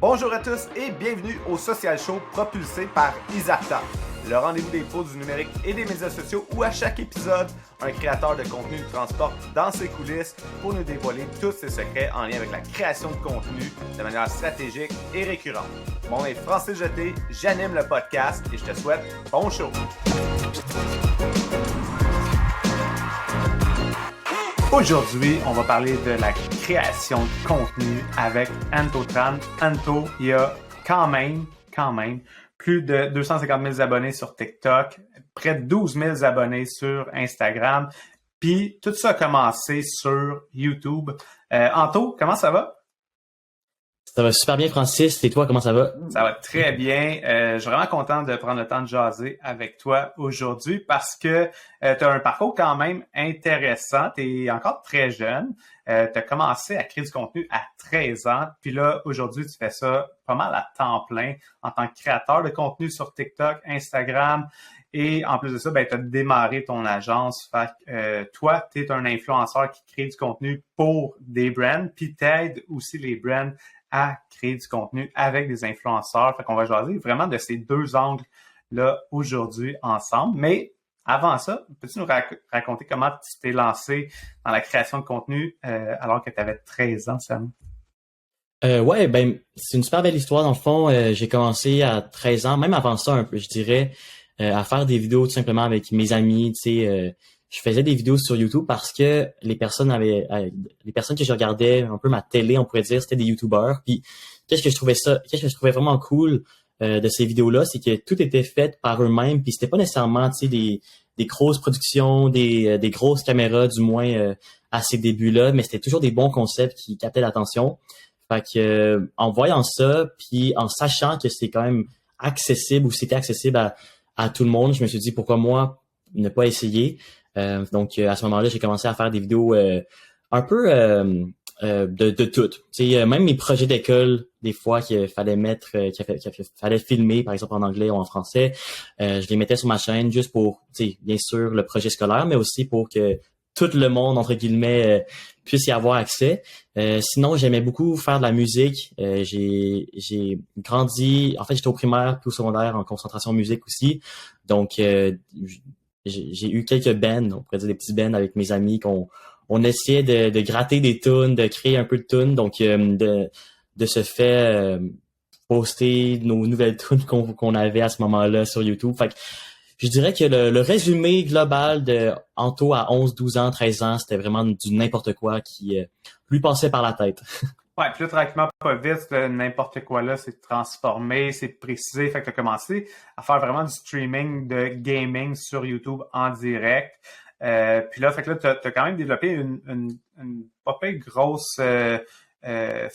Bonjour à tous et bienvenue au Social Show propulsé par Isarta, le rendez-vous des pros du numérique et des médias sociaux où à chaque épisode, un créateur de contenu nous transporte dans ses coulisses pour nous dévoiler tous ses secrets en lien avec la création de contenu de manière stratégique et récurrente. Mon nom est Francis Jeté, j'anime le podcast et je te souhaite bon show! Aujourd'hui, on va parler de la création de contenu avec Anto Tran. Anto, il y a quand même, plus de 250 000 abonnés sur TikTok, près de 12 000 abonnés sur Instagram. Puis tout ça a commencé sur YouTube. Anto, comment ça va? Ça va super bien, Francis. Et toi, comment ça va? Ça va très bien. Je suis vraiment content de prendre le temps de jaser avec toi aujourd'hui parce que tu as un parcours quand même intéressant. Tu es encore très jeune. Tu as commencé à créer du contenu à 13 ans. Puis là, aujourd'hui, tu fais ça pas mal à temps plein en tant que créateur de contenu sur TikTok, Instagram. Et en plus de ça, tu as démarré ton agence. Fait que toi, tu es un influenceur qui crée du contenu pour des brands, puis t'aides aussi les brands à créer du contenu avec des influenceurs. Fait qu'on va jaser vraiment de ces deux angles-là aujourd'hui ensemble. Mais avant ça, peux-tu nous raconter comment tu t'es lancé dans la création de contenu alors que tu avais 13 ans, Sam? Ouais, c'est une super belle histoire. Dans le fond, j'ai commencé à 13 ans, même avant ça un peu, je dirais, à faire des vidéos tout simplement avec mes amis. Tu sais, je faisais des vidéos sur YouTube parce que les personnes que je regardais un peu ma télé, on pourrait dire, c'était des YouTubers. Puis qu'est-ce que je trouvais vraiment cool de ces vidéos-là, c'est que tout était fait par eux-mêmes. Puis c'était pas nécessairement, tu sais, des grosses productions, des grosses caméras, du moins à ces débuts-là, mais c'était toujours des bons concepts qui captaient l'attention. Fait que en voyant ça, puis en sachant que c'est quand même accessible ou c'était accessible à tout le monde, je me suis dit pourquoi moi ne pas essayer. Donc à ce moment-là, j'ai commencé à faire des vidéos un peu de tout. Tu sais, même mes projets d'école, des fois qu'il fallait qu'il fallait filmer, par exemple en anglais ou en français, je les mettais sur ma chaîne juste pour, tu sais, bien sûr le projet scolaire, mais aussi pour que tout le monde, entre guillemets, puisse y avoir accès. Sinon, j'aimais beaucoup faire de la musique. J'ai grandi, en fait, j'étais au primaire puis au secondaire en concentration musique aussi. Donc, j'ai eu quelques bands, on pourrait dire des petits bands avec mes amis on essayait de gratter des tunes, de créer un peu de tunes. Donc, de se faire poster nos nouvelles tunes qu'on avait à ce moment-là sur YouTube. Fait que, je dirais que le résumé global de Anto à 11, 12 ans, 13 ans, c'était vraiment du n'importe quoi qui lui passait par la tête. Ouais, puis là, tranquillement, pas vite, n'importe quoi là, c'est transformé, c'est précisé. Fait que tu as commencé à faire vraiment du streaming de gaming sur YouTube en direct. Puis là, fait que là, tu as quand même développé une pas peu grosse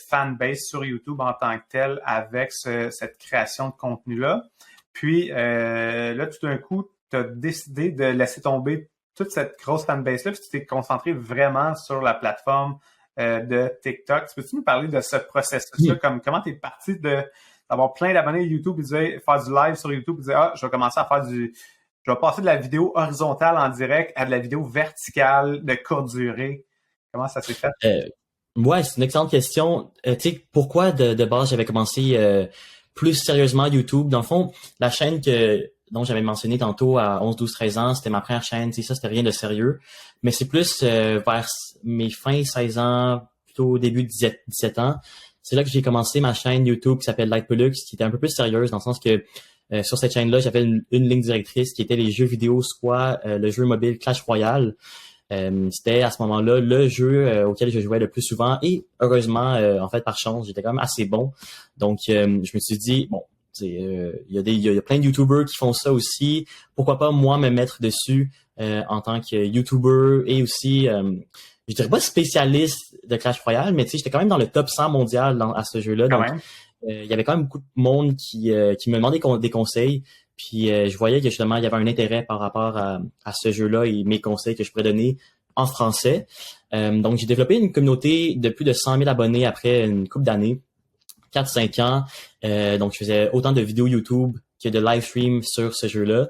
fanbase sur YouTube en tant que telle avec cette création de contenu-là. Puis là, tout d'un coup, tu as décidé de laisser tomber toute cette grosse fanbase-là, puis tu t'es concentré vraiment sur la plateforme de TikTok. Peux-tu nous parler de ce processus-là? Comment tu es parti d'avoir plein d'abonnés YouTube et faire du live sur YouTube et dire je vais commencer à faire je vais passer de la vidéo horizontale en direct à de la vidéo verticale de courte durée. Comment ça s'est fait? Ouais, c'est une excellente question. Tu sais, pourquoi de base j'avais commencé plus sérieusement YouTube? Dans le fond, la chaîne dont j'avais mentionné tantôt à 11, 12, 13 ans, c'était ma première chaîne. Tu sais, ça, c'était rien de sérieux. Mais c'est plus vers mes fins 16 ans, plutôt au début de 17 ans. C'est là que j'ai commencé ma chaîne YouTube qui s'appelle Light Pollux, qui était un peu plus sérieuse dans le sens que sur cette chaîne-là, j'avais une ligne directrice qui était les jeux vidéo, soit le jeu mobile Clash Royale. C'était à ce moment-là le jeu auquel je jouais le plus souvent et heureusement, en fait, par chance, j'étais quand même assez bon. Donc, je me suis dit, bon, il y a plein de YouTubers qui font ça aussi. Pourquoi pas moi me mettre dessus en tant que YouTuber et aussi, je dirais pas spécialiste de Clash Royale, mais tu sais, j'étais quand même dans le top 100 mondial à ce jeu-là. Donc, il y avait quand même beaucoup de monde qui me demandait des conseils. Puis je voyais que justement, il y avait un intérêt par rapport à ce jeu-là et mes conseils que je pourrais donner en français. Donc, j'ai développé une communauté de plus de 100 000 abonnés après une couple d'années, 4-5 ans. Donc, je faisais autant de vidéos YouTube que de live stream sur ce jeu-là.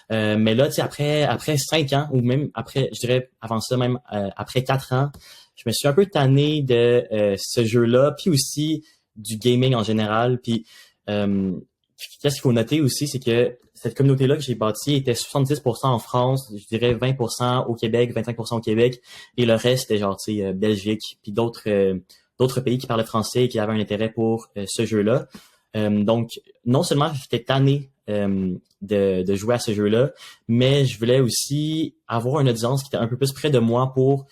Mais là, tu sais, après 5 ans, ou même après, je dirais avant ça, même après 4 ans, je me suis un peu tanné de ce jeu-là, puis aussi du gaming en général. Puis qu'est-ce qu'il faut noter aussi, c'est que cette communauté-là que j'ai bâtie était 70% en France, je dirais 20% au Québec, 25% au Québec, et le reste était genre, tu sais, Belgique, puis d'autres pays qui parlaient français et qui avaient un intérêt pour ce jeu-là. Donc, non seulement j'étais tanné de jouer à ce jeu-là, mais je voulais aussi avoir une audience qui était un peu plus près de moi pour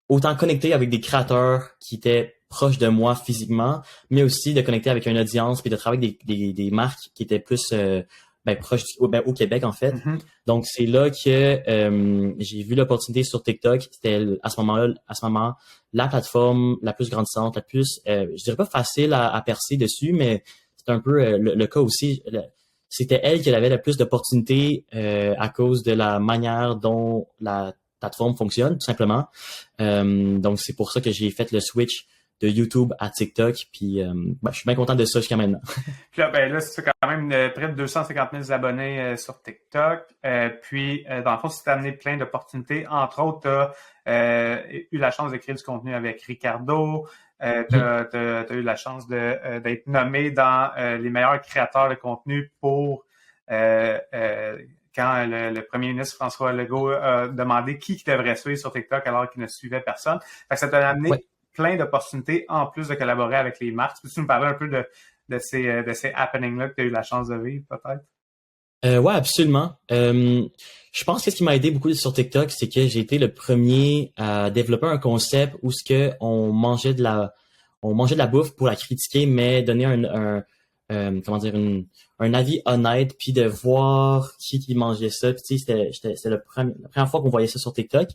autant connecter avec des créateurs qui étaient proches de moi physiquement, mais aussi de connecter avec une audience puis de travailler avec des marques qui étaient plus proches au Québec en fait. Mm-hmm. Donc c'est là que j'ai vu l'opportunité sur TikTok. C'était à ce moment la plateforme la plus grandissante, la plus je dirais pas facile à percer dessus, mais c'est un peu le cas aussi. C'était elle qui avait le plus d'opportunités à cause de la manière dont la plateforme fonctionne, tout simplement. Donc, c'est pour ça que j'ai fait le switch de YouTube à TikTok. Puis, je suis bien content de ça jusqu'à maintenant. Puis là, c'est quand même près de 250 000 abonnés sur TikTok. Puis, dans le fond, ça t'a amené plein d'opportunités. Entre autres, tu as eu la chance de créer du contenu avec Ricardo. Tu as eu la chance d'être nommé dans les meilleurs créateurs de contenu pour quand le premier ministre François Legault a demandé qui devrait suivre sur TikTok alors qu'il ne suivait personne. Fait que ça t'a amené plein d'opportunités en plus de collaborer avec les marques. Peux-tu nous parler un peu de ces happenings-là que tu as eu la chance de vivre, peut-être? Ouais, absolument. Je pense que ce qui m'a aidé beaucoup sur TikTok, c'est que j'ai été le premier à développer un concept où ce que on mangeait de la bouffe pour la critiquer, mais donner un avis honnête, puis de voir qui mangeait ça. Puis tu sais, c'était la première fois qu'on voyait ça sur TikTok.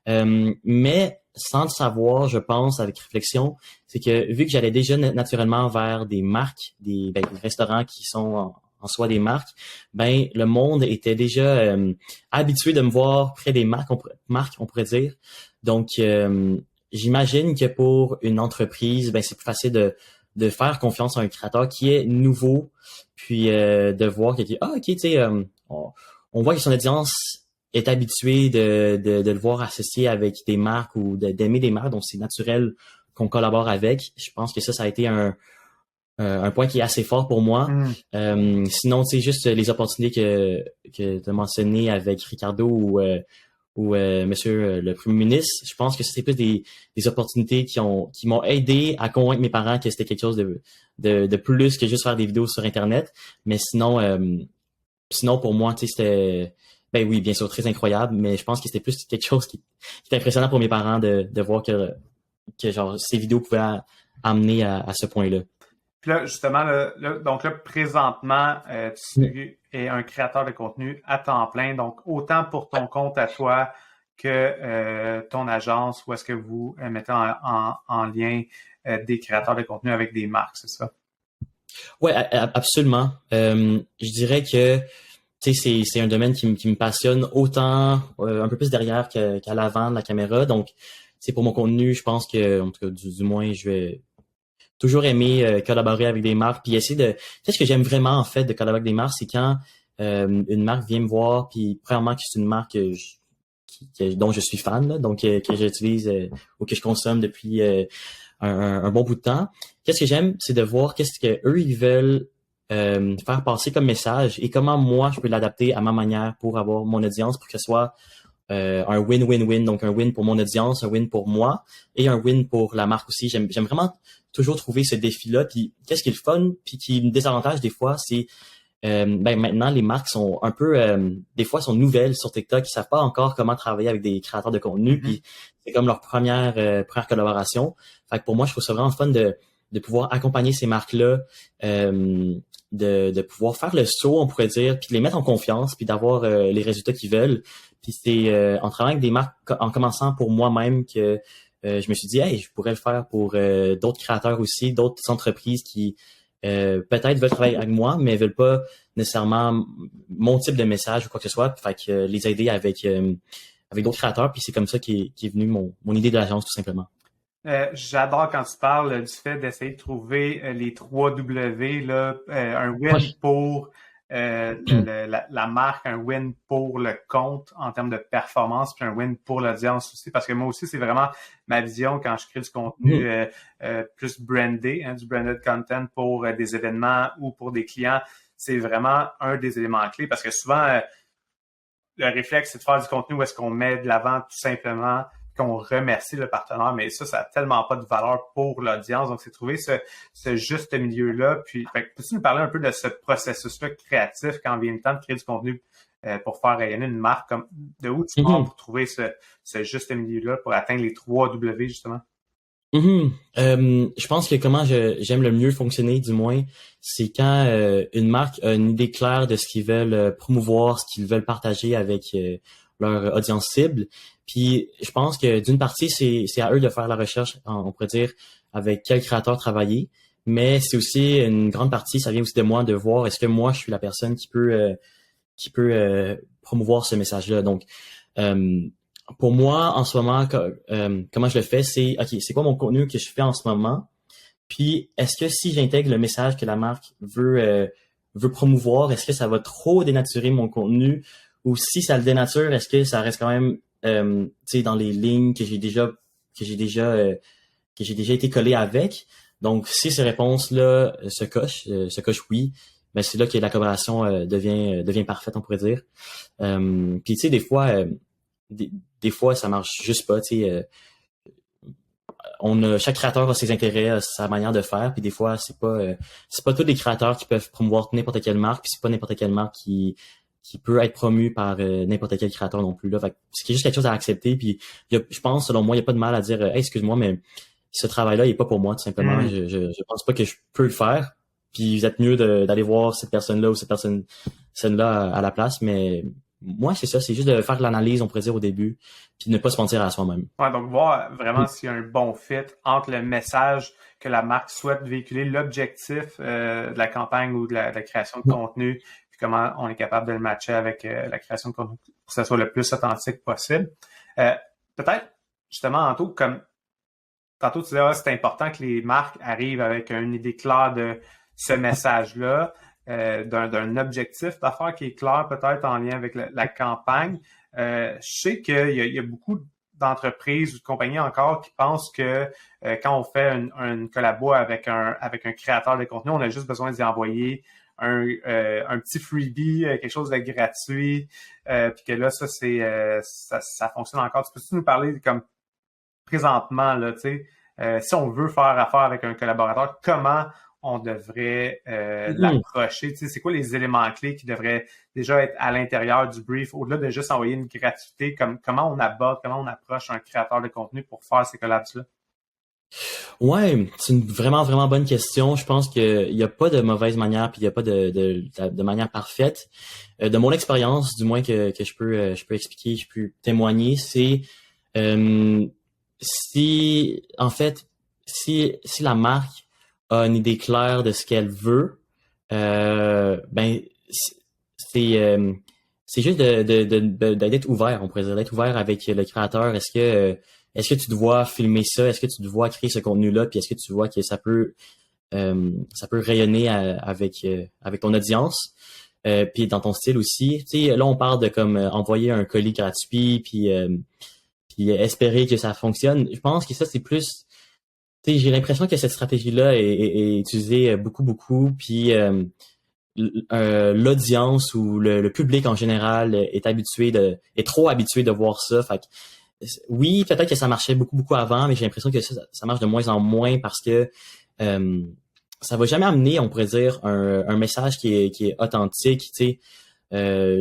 Mais sans le savoir, je pense, avec réflexion, c'est que vu que j'allais déjà naturellement vers des marques, des restaurants qui sont en soi des marques, le monde était déjà habitué de me voir près des marques, on pourrait dire. Donc, j'imagine que pour une entreprise, c'est plus facile de faire confiance à un créateur qui est nouveau, puis de voir qu'il dit ok, tu sais, on voit que son audience est habitué de le voir associé avec des marques ou d'aimer des marques, donc c'est naturel qu'on collabore avec. Je pense que ça a été un point qui est assez fort pour moi. Sinon, tu sais, juste les opportunités que tu as mentionnées avec Ricardo ou Monsieur le Premier ministre, je pense que c'est plus des opportunités qui m'ont aidé à convaincre mes parents que c'était quelque chose de plus que juste faire des vidéos sur Internet. Mais sinon pour moi, tu sais, c'était oui, bien sûr, très incroyable, mais je pense que c'était plus quelque chose qui était impressionnant pour mes parents de voir que genre ces vidéos pouvaient amener à ce point-là. Puis là, justement, donc là, présentement, tu es un créateur de contenu à temps plein, donc autant pour ton compte à toi que ton agence, où est-ce que vous mettez en lien des créateurs de contenu avec des marques, c'est ça? Oui, absolument. Je dirais que c'est un domaine qui me passionne autant un peu plus derrière qu'à l'avant de la caméra. Donc, pour mon contenu, je pense que, en tout cas, du moins, je vais toujours aimer collaborer avec des marques, puis essayer de... Qu'est-ce que j'aime vraiment, en fait, de collaborer avec des marques, c'est quand une marque vient me voir, puis premièrement que c'est une marque dont je suis fan, là, donc que j'utilise ou que je consomme depuis un bon bout de temps. Qu'est-ce que j'aime, c'est de voir qu'est-ce que eux ils veulent faire passer comme message et comment moi je peux l'adapter à ma manière pour avoir mon audience, pour que ce soit un win-win-win, donc un win pour mon audience, un win pour moi et un win pour la marque aussi. J'aime vraiment toujours trouver ce défi-là. Puis qu'est-ce qui est le fun, puis qui me désavantage des fois, c'est maintenant les marques sont un peu des fois sont nouvelles sur TikTok, ils savent pas encore comment travailler avec des créateurs de contenu, puis c'est comme leur première collaboration. Fait que pour moi, je trouve ça vraiment fun de pouvoir accompagner ces marques-là, de pouvoir faire le saut, on pourrait dire, puis de les mettre en confiance, puis d'avoir les résultats qu'ils veulent. Puis c'est en travaillant avec des marques, en commençant pour moi-même, que je me suis dit, hey, je pourrais le faire pour d'autres créateurs aussi, d'autres entreprises qui peut-être veulent travailler avec moi, mais veulent pas nécessairement mon type de message ou quoi que ce soit. Fait que les aider avec d'autres créateurs. Puis c'est comme ça qu'est venu mon idée de l'agence, tout simplement. J'adore quand tu parles du fait d'essayer de trouver les 3 W, là, un win pour la marque, un win pour le compte en termes de performance, puis un win pour l'audience aussi, parce que moi aussi, c'est vraiment ma vision quand je crée du contenu plus brandé, du branded content pour des événements ou pour des clients. C'est vraiment un des éléments clés, parce que souvent, le réflexe, c'est de faire du contenu où est-ce qu'on met de l'avant tout simplement, qu'on remercie le partenaire, mais ça n'a tellement pas de valeur pour l'audience. Donc, c'est trouver ce juste milieu-là. Puis, peux-tu nous parler un peu de ce processus-là créatif quand vient le temps de créer du contenu pour faire rayonner une marque? Comme, de où tu pars pour trouver ce juste milieu-là pour atteindre les 3 W, justement? Je pense que comment j'aime le mieux fonctionner, du moins, c'est quand une marque a une idée claire de ce qu'ils veulent promouvoir, ce qu'ils veulent partager avec leur audience cible. Puis je pense que d'une partie, c'est à eux de faire la recherche, on pourrait dire, avec quel créateur travailler. Mais c'est aussi une grande partie, ça vient aussi de moi de voir est-ce que moi je suis la personne qui peut promouvoir ce message-là. Donc pour moi, en ce moment, comment je le fais, c'est OK, c'est quoi mon contenu que je fais en ce moment? Puis est-ce que si j'intègre le message que la marque veut promouvoir, est-ce que ça va trop dénaturer mon contenu? Ou si ça le dénature, est-ce que ça reste quand même dans les lignes que j'ai déjà été collé avec? Donc, si ces réponses-là se cochent oui, ben c'est là que la collaboration devient parfaite, on pourrait dire. Puis tu sais, des fois, ça marche juste pas. Chaque créateur a ses intérêts, a sa manière de faire. Puis des fois, c'est pas tous les créateurs qui peuvent promouvoir n'importe quelle marque. Puis c'est pas n'importe quelle marque qui peut être promu par n'importe quel créateur non plus. Là. Fait que c'est juste quelque chose à accepter. Puis je pense, selon moi, il n'y a pas de mal à dire hey, excuse-moi, mais ce travail-là, il n'est pas pour moi, tout simplement. Je pense pas que je peux le faire. Puis vous êtes mieux d'aller voir cette personne-là ou cette personne-là à la place. Mais moi, c'est ça, c'est juste de faire l'analyse, on pourrait dire, au début, puis ne pas se mentir à soi-même. Ouais, donc voir vraiment s'il y a un bon fit entre le message que la marque souhaite véhiculer, l'objectif de la campagne ou de la création de contenu, puis comment on est capable de le matcher avec la création de contenu pour que ça soit le plus authentique possible. Peut-être, justement, tantôt tu disais, c'est important que les marques arrivent avec une idée claire de ce message-là. D'un objectif d'affaires qui est clair peut-être en lien avec la campagne. Je sais qu'il y a beaucoup d'entreprises ou de compagnies encore qui pensent que quand on fait une collabo avec un créateur de contenu, on a juste besoin d'y envoyer un petit freebie, quelque chose de gratuit, puis que là, ça fonctionne encore. Tu peux-tu nous parler comme présentement, là, tu sais, si on veut faire affaire avec un collaborateur, comment on devrait l'approcher? Tu sais, c'est quoi les éléments clés qui devraient déjà être à l'intérieur du brief, au-delà de juste envoyer une gratuité, comment on aborde, comment on approche un créateur de contenu pour faire ces collabs-là? Ouais, c'est une vraiment, vraiment bonne question. Je pense qu'il n'y a pas de mauvaise manière puis il n'y a pas de manière parfaite. De mon expérience, du moins que je peux expliquer, je peux témoigner, c'est si la marque a une idée claire de ce qu'elle veut, ben c'est juste d'être ouvert, on pourrait dire, d'être ouvert avec le créateur. Est-ce que tu dois filmer ça? Est-ce que tu dois créer ce contenu-là? Puis est-ce que tu vois que ça peut rayonner avec ton audience? Puis dans ton style aussi. Tu sais, là, on parle de comme envoyer un colis gratuit, puis espérer que ça fonctionne. Je pense que ça, c'est plus... Tu sais, j'ai l'impression que cette stratégie-là est utilisée beaucoup, puis l'audience ou le public en général est trop habitué de voir ça. Fait que, oui, peut-être que ça marchait beaucoup avant, mais j'ai l'impression que ça marche de moins en moins parce que ça va jamais amener, on pourrait dire, un message qui est authentique, tu sais.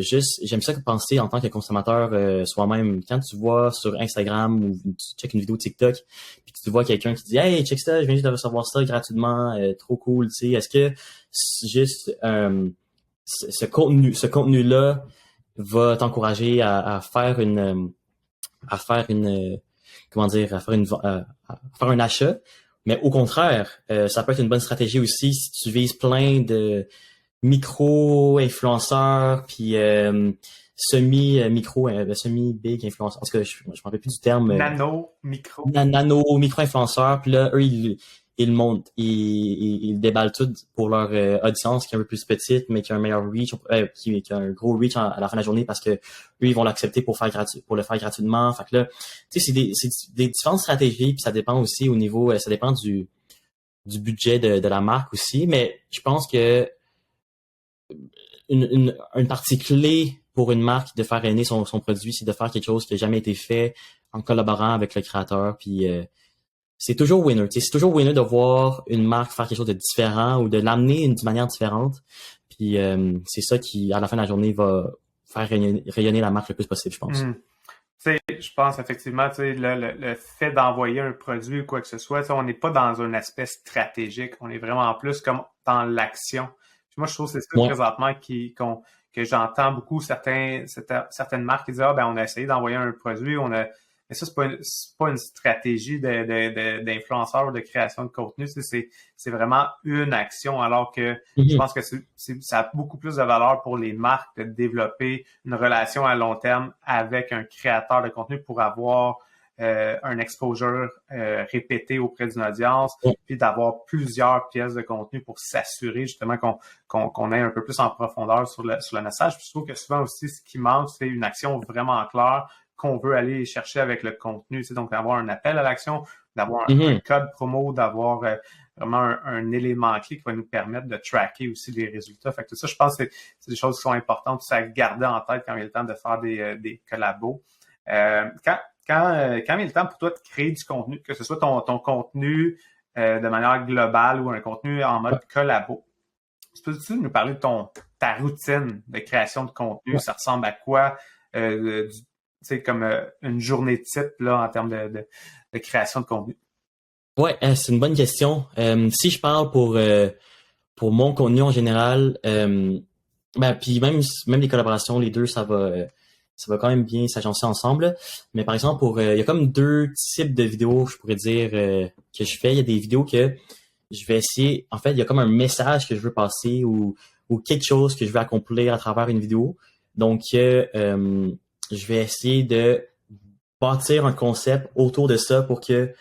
Juste, j'aime ça que penser en tant que consommateur soi-même. Quand tu vois sur Instagram ou tu checkes une vidéo TikTok, puis tu vois quelqu'un qui dit hey, check ça, je viens juste de recevoir ça gratuitement, trop cool, tu sais. Est-ce que juste ce contenu-là va t'encourager à faire un achat? Mais au contraire, ça peut être une bonne stratégie aussi si tu vises plein de micro-influenceurs, puis semi-big influenceurs. En tout cas, je me rappelle plus du terme. Nano, micro. Nano, micro-influenceurs. Puis là, eux, ils déballent tout pour leur audience qui est un peu plus petite, mais qui a un meilleur reach, qui a un gros reach à la fin de la journée parce que eux, ils vont l'accepter pour le faire gratuitement. Fait que là, tu sais, c'est des différentes stratégies, puis ça dépend aussi au niveau, ça dépend du budget de la marque aussi, mais je pense que une partie clé pour une marque de faire rayonner son produit, c'est de faire quelque chose qui n'a jamais été fait en collaborant avec le créateur, puis c'est toujours winner. C'est toujours winner de voir une marque faire quelque chose de différent ou de l'amener d'une manière différente. Puis c'est ça qui, à la fin de la journée, va faire rayonner la marque le plus possible, je pense. Je pense effectivement, le fait d'envoyer un produit ou quoi que ce soit, on n'est pas dans un aspect stratégique. On est vraiment plus comme dans l'action. Puis moi, je trouve que c'est ça présentement que j'entends beaucoup certaines marques qui disent ben on a essayé d'envoyer un produit, mais ça, c'est pas une stratégie d'influenceur ou de création de contenu. C'est vraiment une action, alors que je pense que ça a beaucoup plus de valeur pour les marques de développer une relation à long terme avec un créateur de contenu pour avoir un exposure répété auprès d'une audience, puis d'avoir plusieurs pièces de contenu pour s'assurer justement qu'on ait un peu plus en profondeur sur le message. Puis je trouve que souvent aussi, ce qui manque, c'est une action vraiment claire qu'on veut aller chercher avec le contenu. Donc, d'avoir un appel à l'action, d'avoir un code promo, d'avoir vraiment un élément clé qui va nous permettre de tracker aussi les résultats. Fait que tout ça, je pense que c'est des choses qui sont importantes à garder en tête quand il est le temps de faire des collabos. Quand il est le temps pour toi de créer du contenu, que ce soit ton contenu de manière globale ou un contenu en mode collabo, peux-tu nous parler de ta routine de création de contenu? Ça ressemble à quoi? Comme une journée type là, en termes de création de contenu? Ouais, c'est une bonne question. Si je parle pour mon contenu en général, puis même les collaborations, les deux, ça va quand même bien s'agencer ensemble. Mais par exemple, il y a comme deux types de vidéos, je pourrais dire, que je fais. Il y a des vidéos que je vais essayer, en fait, il y a comme un message que je veux passer ou quelque chose que je veux accomplir à travers une vidéo. Donc, je vais essayer de bâtir un concept autour de ça pour que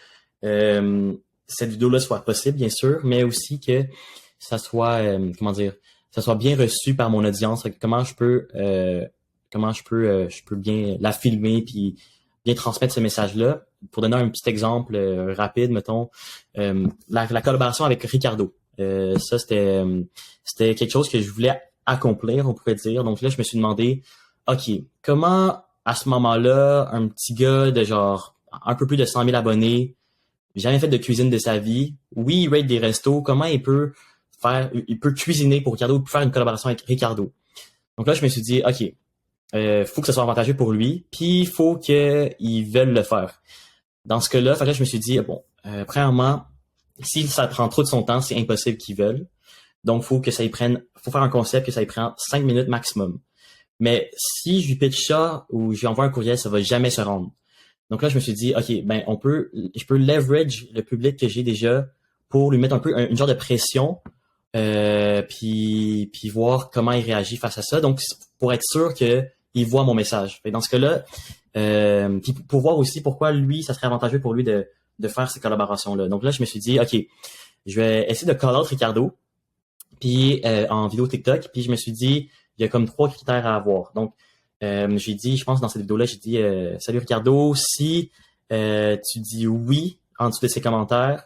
cette vidéo-là soit possible, bien sûr, mais aussi que ça soit, ça soit bien reçu par mon audience. Comment je peux bien la filmer puis bien transmettre ce message-là. Pour donner un petit exemple rapide, mettons, la collaboration avec Ricardo. Ça, c'était quelque chose que je voulais accomplir, on pourrait dire. Donc là, je me suis demandé, OK, comment, à ce moment-là, un petit gars de genre un peu plus de 100 000 abonnés, jamais fait de cuisine de sa vie, oui, il rate des restos, comment il peut cuisiner pour Ricardo, faire une collaboration avec Ricardo. Donc là, je me suis dit, OK, faut que ce soit avantageux pour lui, puis il faut qu'il veuille le faire. Dans ce cas-là, je me suis dit, premièrement, si ça prend trop de son temps, c'est impossible qu'ils veulent. Donc, faut faire un concept que ça y prend 5 minutes maximum. Mais si je lui pitch ça ou je lui envoie un courriel, ça va jamais se rendre. Donc là, je me suis dit, OK, je peux leverage le public que j'ai déjà pour lui mettre un peu une genre de pression, puis voir comment il réagit face à ça. Donc, pour être sûr qu'il voit mon message. Fait dans ce cas-là, puis pour voir aussi pourquoi lui, ça serait avantageux pour lui de faire ces collaborations-là. Donc là, je me suis dit, OK, je vais essayer de call out Ricardo, puis en vidéo TikTok, puis je me suis dit, il y a comme 3 critères à avoir. Donc, j'ai dit, je pense dans cette vidéo-là, j'ai dit salut Ricardo, si tu dis oui en dessous de ces commentaires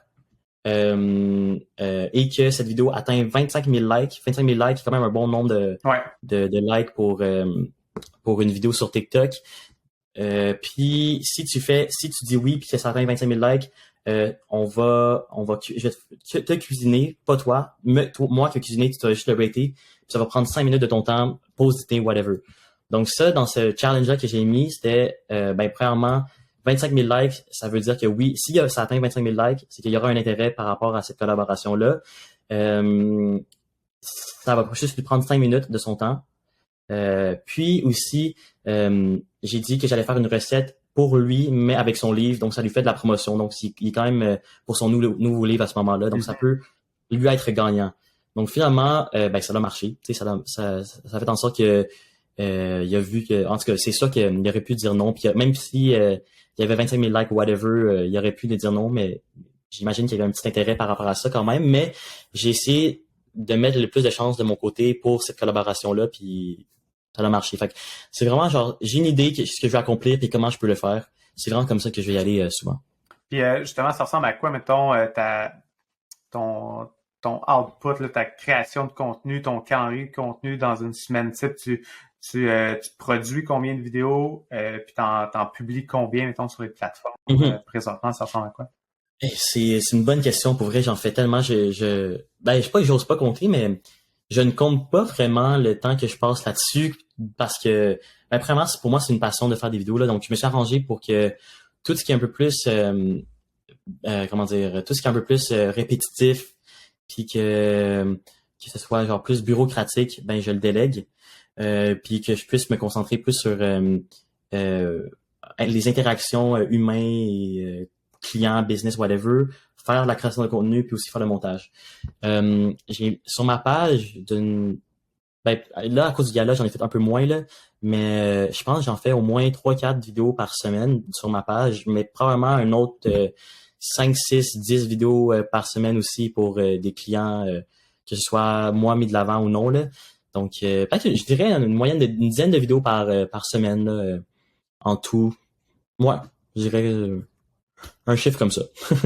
et que cette vidéo atteint 25 000 likes, 25 000 likes, c'est quand même un bon nombre de likes pour une vidéo sur TikTok. Puis si tu dis oui puis que ça atteint 25 000 likes, je vais te cuisiner, pas toi, moi qui vais cuisiner, tu vas juste le rater, puis ça va prendre 5 minutes de ton temps, pause d'été, whatever. Donc ça, dans ce challenge-là que j'ai mis, c'était, premièrement, 25 000 likes, ça veut dire que oui, si ça atteint 25 000 likes, c'est qu'il y aura un intérêt par rapport à cette collaboration-là. Ça va juste lui prendre 5 minutes de son temps. Puis aussi, j'ai dit que j'allais faire une recette pour lui, mais avec son livre, donc ça lui fait de la promotion. Donc, il est quand même pour son nouveau livre à ce moment-là, donc ça peut lui être gagnant. Donc, finalement, ça a marché. Tu sais, ça fait en sorte que il a vu que, en tout cas, c'est sûr qu'il aurait pu dire non. Puis même si il y avait 25 000 likes ou whatever, il aurait pu dire non, mais j'imagine qu'il y avait un petit intérêt par rapport à ça quand même, mais j'ai essayé de mettre le plus de chances de mon côté pour cette collaboration-là, puis ça a marché. Fait que c'est vraiment genre, j'ai une idée ce que je veux accomplir puis comment je peux le faire. C'est vraiment comme ça que je vais y aller souvent. Puis justement, ça ressemble à quoi, mettons, ton, ton output, là, ta création de contenu, ton calendrier de contenu dans une semaine type, tu produis combien de vidéos, puis t'en publies combien, mettons, sur les plateformes présentement, ça ressemble à quoi? C'est une bonne question. Pour vrai, j'en fais tellement. Je sais pas que j'ose pas compter, mais je ne compte pas vraiment le temps que je passe là-dessus parce que, premièrement, pour moi, c'est une passion de faire des vidéos, là. Donc, je me suis arrangé pour que tout ce qui est un peu plus, comment dire, tout ce qui est un peu plus répétitif, puis que ce soit genre plus bureaucratique, ben, je le délègue. Puis que je puisse me concentrer plus sur euh, les interactions humains et clients, business, whatever, faire la création de contenu, puis aussi faire le montage. J'ai sur ma page là, à cause du gala, j'en ai fait un peu moins, là, mais je pense que j'en fais au moins 3-4 vidéos par semaine sur ma page, mais probablement un autre 5, 6, 10 vidéos par semaine aussi pour des clients, que ce soit moi mis de l'avant ou non, là. Donc, peut-être que je dirais une moyenne d'une dizaine de vidéos par semaine, là, en tout. Moi, je dirais un chiffre comme ça.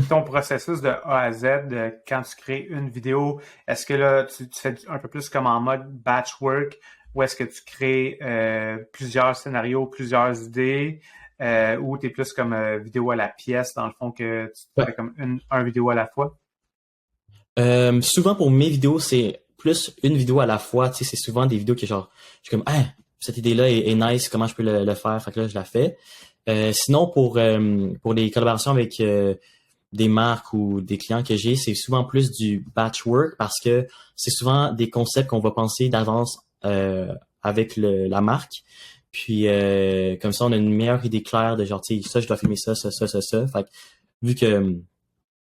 Ton processus de A à Z, quand tu crées une vidéo, est-ce que là, tu fais un peu plus comme en mode batch work, ou est-ce que tu crées plusieurs scénarios, plusieurs idées, ou tu es plus comme vidéo à la pièce, dans le fond, que tu fais comme un vidéo à la fois? Souvent pour mes vidéos, c'est plus une vidéo à la fois. Tu sais, c'est souvent des vidéos que genre, je suis comme, ah, cette idée-là est nice, comment je peux le faire? Fait que là, je la fais. Sinon, pour les collaborations avec des marques ou des clients que j'ai, c'est souvent plus du batch work parce que c'est souvent des concepts qu'on va penser d'avance avec la marque. Puis comme ça, on a une meilleure idée claire de genre, tu sais, ça, je dois filmer ça. Fait que vu que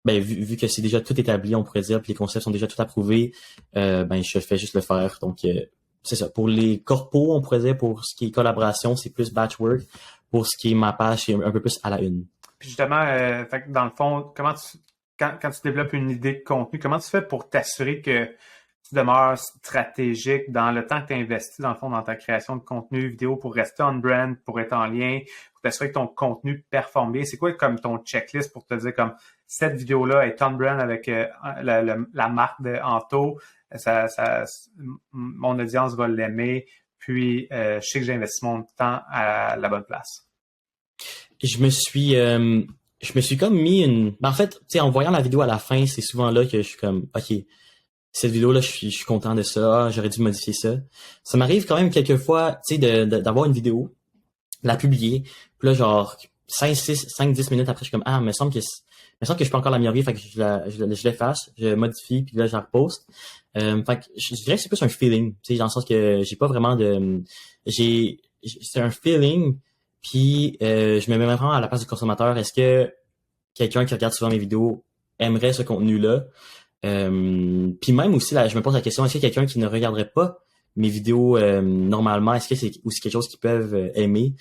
vu que c'est déjà tout établi, on pourrait dire, puis les concepts sont déjà tout approuvés, je fais juste le faire. Donc c'est ça. Pour les corpos, on pourrait dire, pour ce qui est collaboration, c'est plus batch work. Pour ce qui est ma page, c'est un peu plus à la une. Puis justement, fait que dans le fond, quand tu développes une idée de contenu, comment tu fais pour t'assurer que tu demeures stratégique dans le temps que tu investis, dans le fond, dans ta création de contenu vidéo pour rester on-brand, pour être en lien, pour t'assurer que ton contenu performe bien? C'est quoi comme ton checklist pour te dire comme cette vidéo-là est on-brand avec la marque de Anto, mon audience va l'aimer, puis je sais que j'ai investi mon temps à la bonne place. Je me suis comme mis en fait, tu sais, en voyant la vidéo à la fin, c'est souvent là que je suis comme, ok, cette vidéo-là, je suis content de ça. Ah, j'aurais dû modifier ça. Ça m'arrive quand même quelques fois, tu sais, d'avoir une vidéo, la publier, puis là, genre, 5-10 minutes après, je suis comme, ah, me semble que je peux encore l'améliorer, fait que je l'efface, je modifie, puis là, je la reposte. Fait que je dirais que c'est plus un feeling, tu sais, dans le sens que j'ai pas vraiment c'est un feeling, puis je me mets vraiment à la place du consommateur. Est-ce que quelqu'un qui regarde souvent mes vidéos aimerait ce contenu-là? Puis même aussi, là, je me pose la question, est-ce qu'il y a quelqu'un qui ne regarderait pas mes vidéos normalement? Est-ce que c'est aussi quelque chose qu'ils peuvent aimer?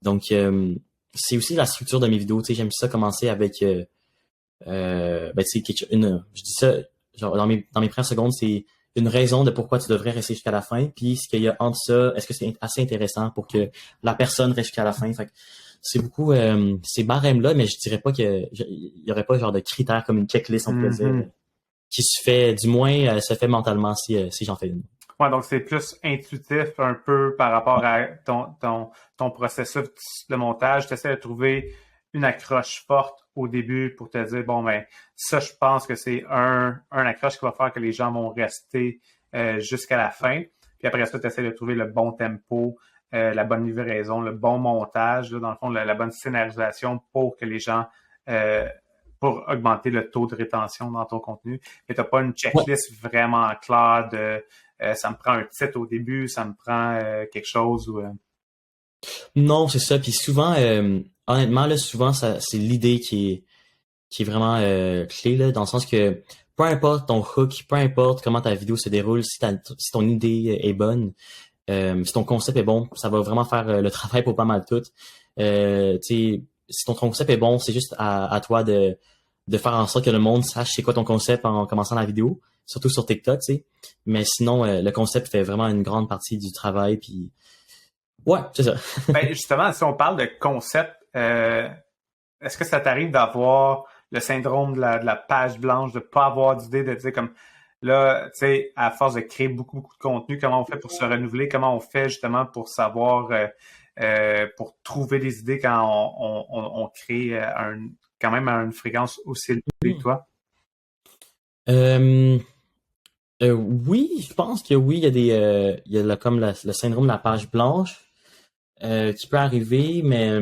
Donc, c'est aussi la structure de mes vidéos. Tu sais, j'aime ça commencer avec, tu sais, je dis ça, genre, dans mes premières secondes, c'est une raison de pourquoi tu devrais rester jusqu'à la fin. Puis, ce qu'il y a entre ça, est-ce que c'est assez intéressant pour que la personne reste jusqu'à la fin? Fait que c'est beaucoup ces barèmes-là, mais je dirais pas il y aurait pas genre de critères comme une checklist, on pourrait dire, qui se fait, du moins, se fait mentalement si j'en fais une. Ouais, donc c'est plus intuitif un peu par rapport à ton processus de montage. Tu essaies de trouver une accroche forte au début pour te dire, bon, ben, ça, je pense que c'est un accroche qui va faire que les gens vont rester jusqu'à la fin. Puis après ça, tu essaies de trouver le bon tempo, la bonne livraison, le bon montage, là, dans le fond, la bonne scénarisation pour que les gens pour augmenter le taux de rétention dans ton contenu. Mais tu n'as pas une checklist vraiment claire de ça me prend un titre au début, ça me prend quelque chose ou Non, c'est ça. Puis souvent, honnêtement, là, souvent, c'est l'idée qui est vraiment clé, là, dans le sens que peu importe ton hook, peu importe comment ta vidéo se déroule, si ton idée est bonne, si ton concept est bon, ça va vraiment faire le travail pour pas mal tout. Tu sais, si ton concept est bon, c'est juste à toi de faire en sorte que le monde sache c'est quoi ton concept en commençant la vidéo, surtout sur TikTok, tu sais. Mais sinon, le concept fait vraiment une grande partie du travail, puis ouais, c'est ça. Ben, justement, si on parle de concept, est-ce que ça t'arrive d'avoir le syndrome de la page blanche, de pas avoir d'idée, de dire comme là, tu sais, à force de créer beaucoup, beaucoup de contenu, comment on fait pour se renouveler, comment on fait justement pour savoir, pour trouver des idées quand on crée quand même à une fréquence aussi élevée que toi? Euh, oui, je pense que oui, il y a il y a comme le syndrome de la page blanche qui peut arriver, mais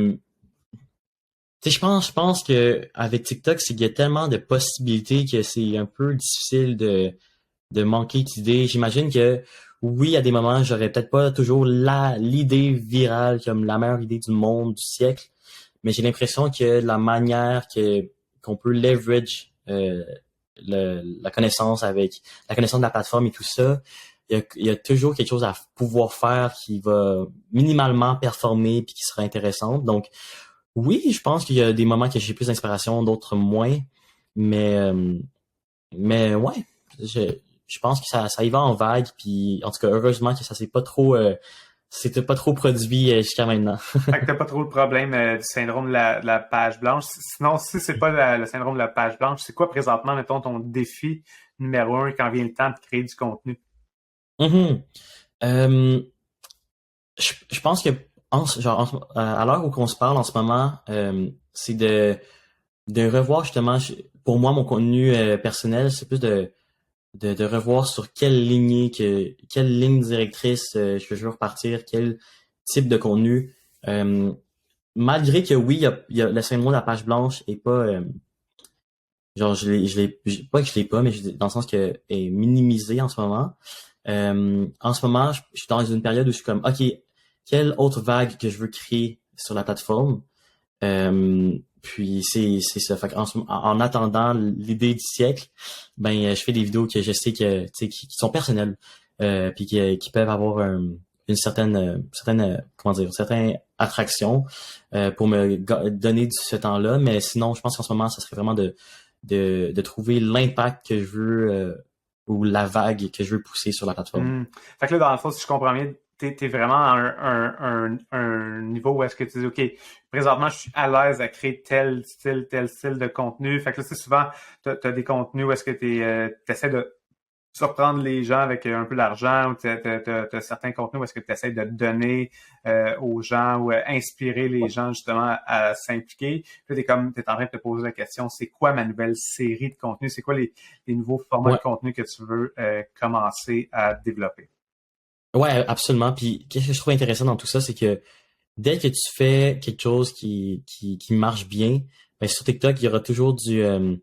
tu sais, je pense que avec TikTok, c'est qu'il y a tellement de possibilités que c'est un peu difficile de manquer d'idées. J'imagine que oui, à des moments, j'aurais peut-être pas toujours l'idée virale comme la meilleure idée du monde, du siècle, mais j'ai l'impression que la manière qu'on peut leverage la connaissance avec la connaissance de la plateforme et tout ça, il y a toujours quelque chose à pouvoir faire qui va minimalement performer puis qui sera intéressante. Donc oui, je pense qu'il y a des moments que j'ai plus d'inspiration, d'autres moins, mais ouais, je pense que ça y va en vague, puis en tout cas heureusement que ça c'était pas trop produit jusqu'à maintenant. Fait que t'as pas trop le problème du syndrome de la page blanche. Sinon, si c'est pas le syndrome de la page blanche, c'est quoi présentement, mettons, ton défi numéro un quand vient le temps de créer du contenu? Mhm. Euh, je pense que à l'heure où on se parle en ce moment, c'est de revoir justement, pour moi, mon contenu personnel, c'est plus de revoir sur quelle ligne directrice que je veux repartir, quel type de contenu. Euh, Malgré que oui, il y a le syndrome de la page blanche est pas genre pas que je l'ai pas, mais dans le sens que est minimisé en ce moment. En ce moment, je suis dans une période où je suis comme OK, quelle autre vague que je veux créer sur la plateforme? Puis c'est ça. Fait en attendant l'idée du siècle, ben je fais des vidéos que je sais que tu sais qui sont personnelles, puis qui peuvent avoir une certaine comment dire, une certaine attraction pour donner ce temps-là. Mais sinon, je pense qu'en ce moment, ça serait vraiment de trouver l'impact que je veux ou la vague que je veux pousser sur la plateforme. Fait que là, dans le fond, si je comprends bien, t'es vraiment à un niveau où est-ce que tu dis, OK, présentement, je suis à l'aise à créer tel style de contenu. Fait que là, c'est souvent, t'as des contenus où est-ce que t'essaies de surprendre les gens avec un peu d'argent ou t'as certains contenus où est-ce que tu essaies de donner aux gens ou inspirer les gens justement à s'impliquer. Puis t'es en train de te poser la question, c'est quoi ma nouvelle série de contenu? C'est quoi les nouveaux formats Ouais. de contenu que tu veux commencer à développer? Ouais, absolument. Puis qu'est-ce que je trouve intéressant dans tout ça, c'est que dès que tu fais quelque chose qui marche bien, ben sur TikTok, il y aura toujours il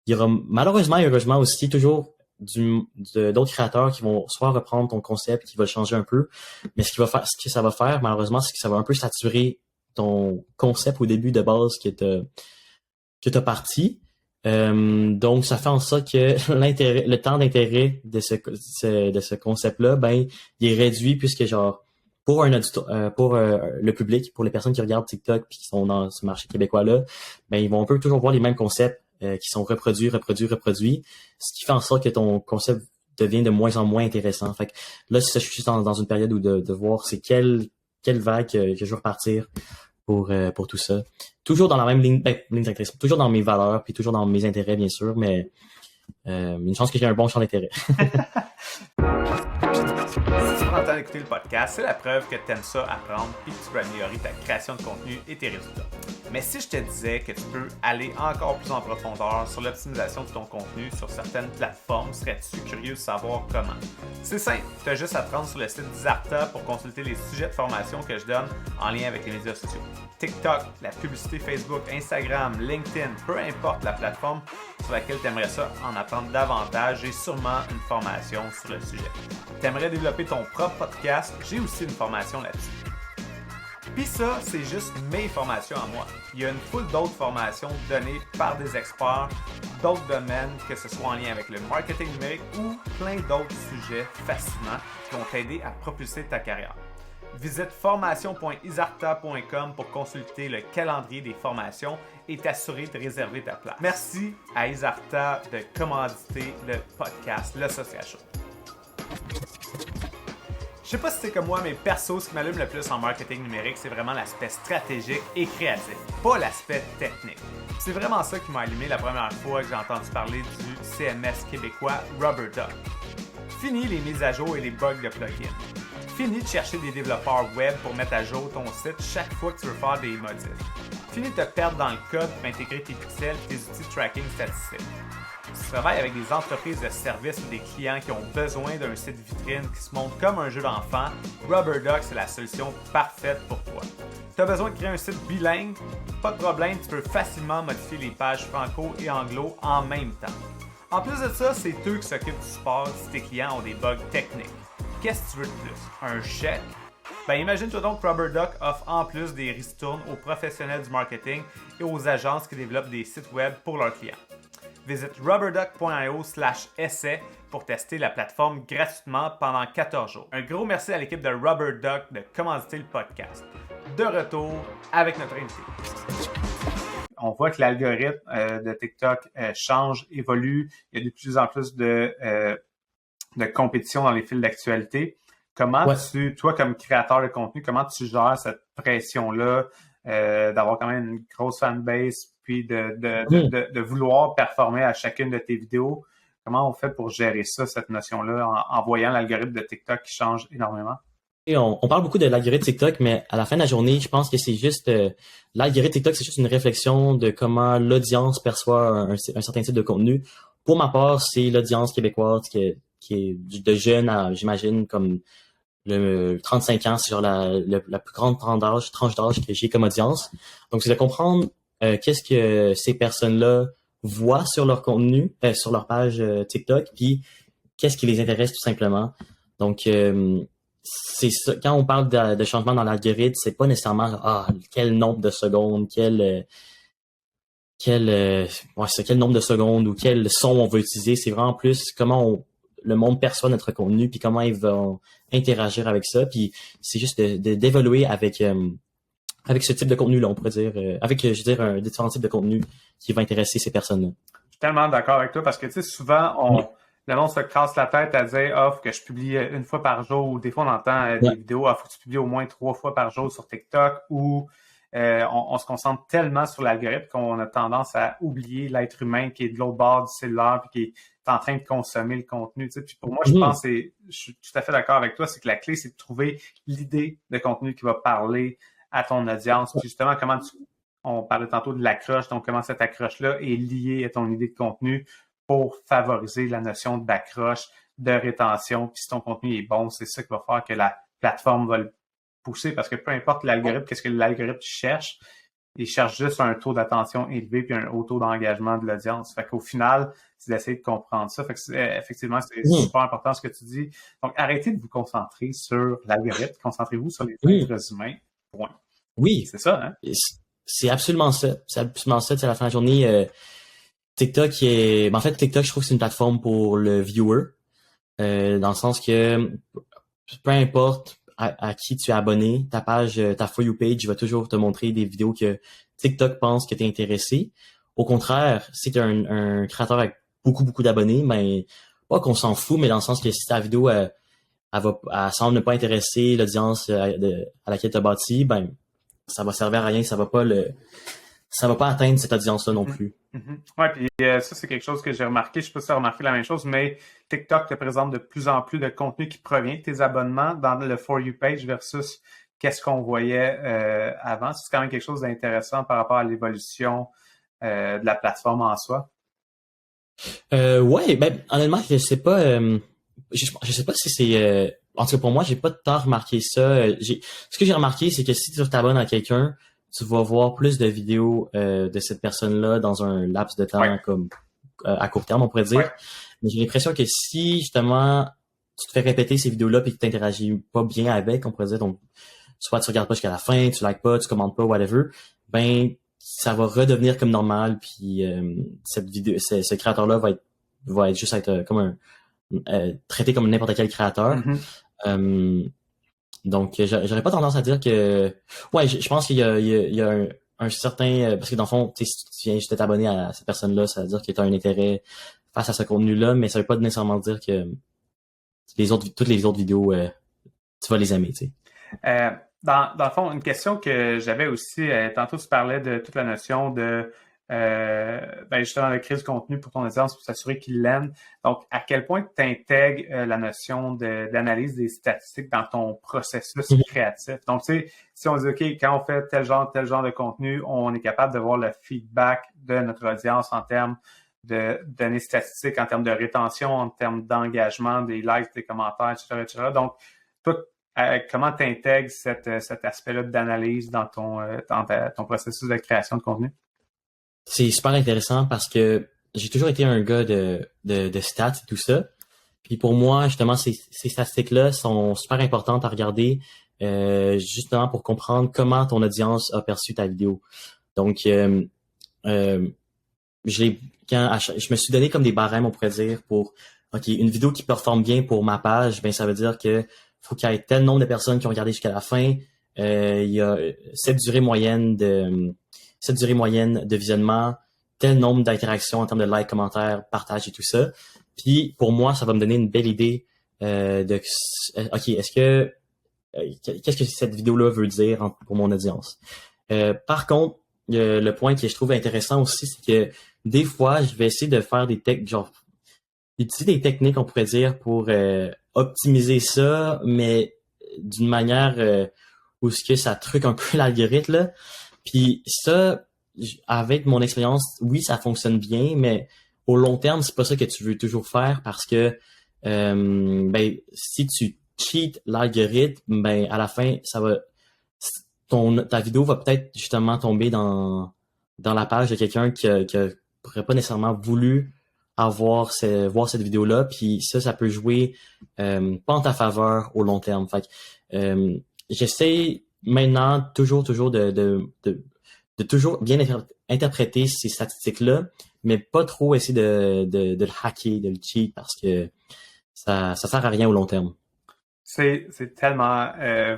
y aura malheureusement et heureusement aussi toujours d'autres créateurs qui vont soit reprendre ton concept, qui va le changer un peu, mais ce que ça va faire, malheureusement, c'est que ça va un peu saturer ton concept au début de base que t'as parti. Donc, ça fait en sorte que le temps d'intérêt de ce concept-là, ben, il est réduit puisque genre, pour pour le public, pour les personnes qui regardent TikTok puis qui sont dans ce marché québécois-là, ben, ils vont un peu toujours voir les mêmes concepts qui sont reproduits, ce qui fait en sorte que ton concept devient de moins en moins intéressant. Fait que là, je suis dans une période où de voir c'est quelle vague que je veux repartir pour tout ça. Toujours dans la même ligne directrice, toujours dans mes valeurs, puis toujours dans mes intérêts, bien sûr, mais une chance que j'ai un bon champ d'intérêt. Si tu prends le temps d'écouter le podcast, c'est la preuve que tu aimes ça apprendre puis que tu peux améliorer ta création de contenu et tes résultats. Mais si je te disais que tu peux aller encore plus en profondeur sur l'optimisation de ton contenu sur certaines plateformes, serais-tu curieux de savoir comment? C'est simple, tu as juste à te rendre sur le site d'Xarta pour consulter les sujets de formation que je donne en lien avec les médias sociaux. TikTok, la publicité Facebook, Instagram, LinkedIn, peu importe la plateforme sur laquelle tu aimerais ça en apprendre davantage, j'ai sûrement une formation sur le sujet. Tu aimerais développer ton propre podcast, j'ai aussi une formation là-dessus. Puis ça, c'est juste mes formations à moi. Il y a une foule d'autres formations données par des experts d'autres domaines, que ce soit en lien avec le marketing numérique ou plein d'autres sujets fascinants qui vont t'aider à propulser ta carrière. Visite formation.isarta.com pour consulter le calendrier des formations et t'assurer de réserver ta place. Merci à Isarta de commanditer le podcast Le Social Show. Je sais pas si c'est comme moi, mais perso, ce qui m'allume le plus en marketing numérique, c'est vraiment l'aspect stratégique et créatif, pas l'aspect technique. C'est vraiment ça qui m'a allumé la première fois que j'ai entendu parler du CMS québécois RubberDuck. Fini les mises à jour et les bugs de plugins. Fini de chercher des développeurs web pour mettre à jour ton site chaque fois que tu veux faire des modifs. Fini de te perdre dans le code pour intégrer tes pixels et tes outils de tracking statistiques. Tu travailles avec des entreprises de services ou des clients qui ont besoin d'un site vitrine qui se montre comme un jeu d'enfant, RubberDuck, c'est la solution parfaite pour toi. Tu as besoin de créer un site bilingue? Pas de problème, tu peux facilement modifier les pages franco et anglo en même temps. En plus de ça, c'est eux qui s'occupent du support si tes clients ont des bugs techniques. Qu'est-ce que tu veux de plus? Un chèque? Ben imagine-toi donc que RubberDuck offre en plus des ristournes aux professionnels du marketing et aux agences qui développent des sites web pour leurs clients. Visite rubberduck.io/essai pour tester la plateforme gratuitement pendant 14 jours. Un gros merci à l'équipe de RubberDuck de commanditer le podcast. De retour avec notre invité. On voit que l'algorithme de TikTok change, évolue. Il y a de plus en plus de compétition dans les fils d'actualité. Comment toi, comme créateur de contenu, comment tu gères cette pression-là d'avoir quand même une grosse fanbase puis de vouloir performer à chacune de tes vidéos? Comment on fait pour gérer ça, cette notion-là, en voyant l'algorithme de TikTok qui change énormément? Et on parle beaucoup de l'algorithme TikTok, mais à la fin de la journée, je pense que c'est juste l'algorithme TikTok, c'est juste une réflexion de comment l'audience perçoit un certain type de contenu. Pour ma part, c'est l'audience québécoise qui est de jeunes à, j'imagine, comme le 35 ans, c'est genre la plus grande tranche d'âge que j'ai comme audience. Donc, c'est de comprendre qu'est-ce que ces personnes-là voient sur leur contenu, sur leur page TikTok, puis qu'est-ce qui les intéresse tout simplement. Donc, c'est ça. Quand on parle de changement dans l'algorithme, c'est pas nécessairement quel nombre de secondes, quel nombre de secondes ou quel son on va utiliser. C'est vraiment plus comment le monde perçoit notre contenu puis comment ils vont interagir avec ça. Puis c'est juste d'évoluer avec ce type de contenu-là, on pourrait dire, avec, un différent type de contenu qui va intéresser ces personnes-là. Je suis tellement d'accord avec toi parce que, tu sais, souvent, le monde se casse la tête à dire, faut que je publie une fois par jour, ou des fois, on entend des vidéos, faut que tu publies au moins 3 fois par jour sur TikTok, ou on se concentre tellement sur l'algorithme qu'on a tendance à oublier l'être humain qui est de l'autre bord du cellulaire puis qui est en train de consommer le contenu. Tu sais. Puis pour moi, je suis tout à fait d'accord avec toi, c'est que la clé, c'est de trouver l'idée de contenu qui va parler à ton audience. Puis justement, on parlait tantôt de l'accroche, donc comment cette accroche-là est liée à ton idée de contenu pour favoriser la notion d'accroche, de rétention. Puis si ton contenu est bon, c'est ça qui va faire que la plateforme va le pousser, parce que peu importe l'algorithme, qu'est-ce que l'algorithme cherche, il cherche juste un taux d'attention élevé puis un haut taux d'engagement de l'audience. Fait qu'au final, c'est d'essayer de comprendre ça. Fait que effectivement, c'est super important ce que tu dis. Donc, arrêtez de vous concentrer sur l'algorithme, concentrez-vous sur les êtres humains. Point. Oui. C'est ça, hein? C'est absolument ça. C'est absolument ça. À la fin de la journée, TikTok en fait, TikTok, je trouve que c'est une plateforme pour le viewer. Dans le sens que peu importe à qui tu es abonné, ta page, ta For You page va toujours te montrer des vidéos que TikTok pense que tu es intéressé. Au contraire, si tu es un créateur avec beaucoup d'abonnés, ben pas qu'on s'en fout, mais dans le sens que si ta vidéo elle semble ne pas intéresser l'audience à laquelle tu as bâti, ben ça va servir à rien, ça va pas atteindre cette audience-là non plus. Oui, puis ça, c'est quelque chose que j'ai remarqué. Je ne sais pas si tu as remarqué la même chose, mais TikTok te présente de plus en plus de contenu qui provient de tes abonnements dans le For You page versus qu'est-ce qu'on voyait avant. C'est quand même quelque chose d'intéressant par rapport à l'évolution de la plateforme en soi. Ouais, ben honnêtement, je sais pas si c'est en tout cas pour moi, j'ai pas tant remarqué ça. Ce que j'ai remarqué, c'est que si tu t'abonnes à quelqu'un, tu vas voir plus de vidéos de cette personne-là dans un laps de temps comme à court terme, on pourrait dire. Ouais. Mais j'ai l'impression que si justement tu te fais répéter ces vidéos-là et que tu n'interagis pas bien avec, on pourrait dire, donc soit tu regardes pas jusqu'à la fin, tu likes pas, tu commentes pas, whatever, ben ça va redevenir comme normal, puis cette vidéo, ce créateur-là va juste être comme traité comme n'importe quel créateur. Donc, j'aurais pas tendance à dire que... Ouais, je pense qu'il y a un certain... Parce que dans le fond, si tu viens juste t'abonner à cette personne-là, ça veut dire que tu as un intérêt face à ce contenu-là, mais ça veut pas nécessairement dire que toutes les autres vidéos, tu vas les aimer, tu sais. Dans le fond, une question que j'avais aussi, tantôt tu parlais de toute la notion de justement de créer du contenu pour ton audience pour s'assurer qu'ils l'aiment. Donc, à quel point tu intègres la notion d'analyse des statistiques dans ton processus créatif? Donc, tu sais, si on dit, OK, quand on fait tel genre de contenu, on est capable de voir le feedback de notre audience en termes de données statistiques, en termes de rétention, en termes d'engagement, des likes, des commentaires, etc., etc. Donc, toi, comment tu intègres cet aspect-là d'analyse dans ton processus de création de contenu? C'est super intéressant parce que j'ai toujours été un gars de stats et tout ça. Puis pour moi, justement, ces statistiques-là sont super importantes à regarder justement pour comprendre comment ton audience a perçu ta vidéo. Donc, euh, je me suis donné comme des barèmes, on pourrait dire, pour OK, une vidéo qui performe bien pour ma page, ben ça veut dire que faut qu'il y ait tel nombre de personnes qui ont regardé jusqu'à la fin. Il y a cette durée moyenne de visionnement, tel nombre d'interactions en termes de likes, commentaires, partages et tout ça. Puis pour moi, ça va me donner une belle idée OK, qu'est-ce que cette vidéo-là veut dire pour mon audience? Par contre, le point que je trouve intéressant aussi, c'est que des fois, je vais essayer de faire utiliser des techniques, on pourrait dire, pour optimiser ça, mais d'une manière où ce que ça truque un peu l'algorithme, là. Puis ça, avec mon expérience, oui, ça fonctionne bien, mais au long terme, c'est pas ça que tu veux toujours faire parce que si tu cheats l'algorithme, ben à la fin, ta vidéo va peut-être justement tomber dans la page de quelqu'un qui n'aurait pas nécessairement voulu voir cette vidéo-là, puis ça peut jouer pas en ta faveur au long terme. Fait que j'essaie maintenant toujours de toujours bien interpréter ces statistiques-là, mais pas trop essayer de le hacker, de le cheat, parce que ça sert à rien au long terme. C'est tellement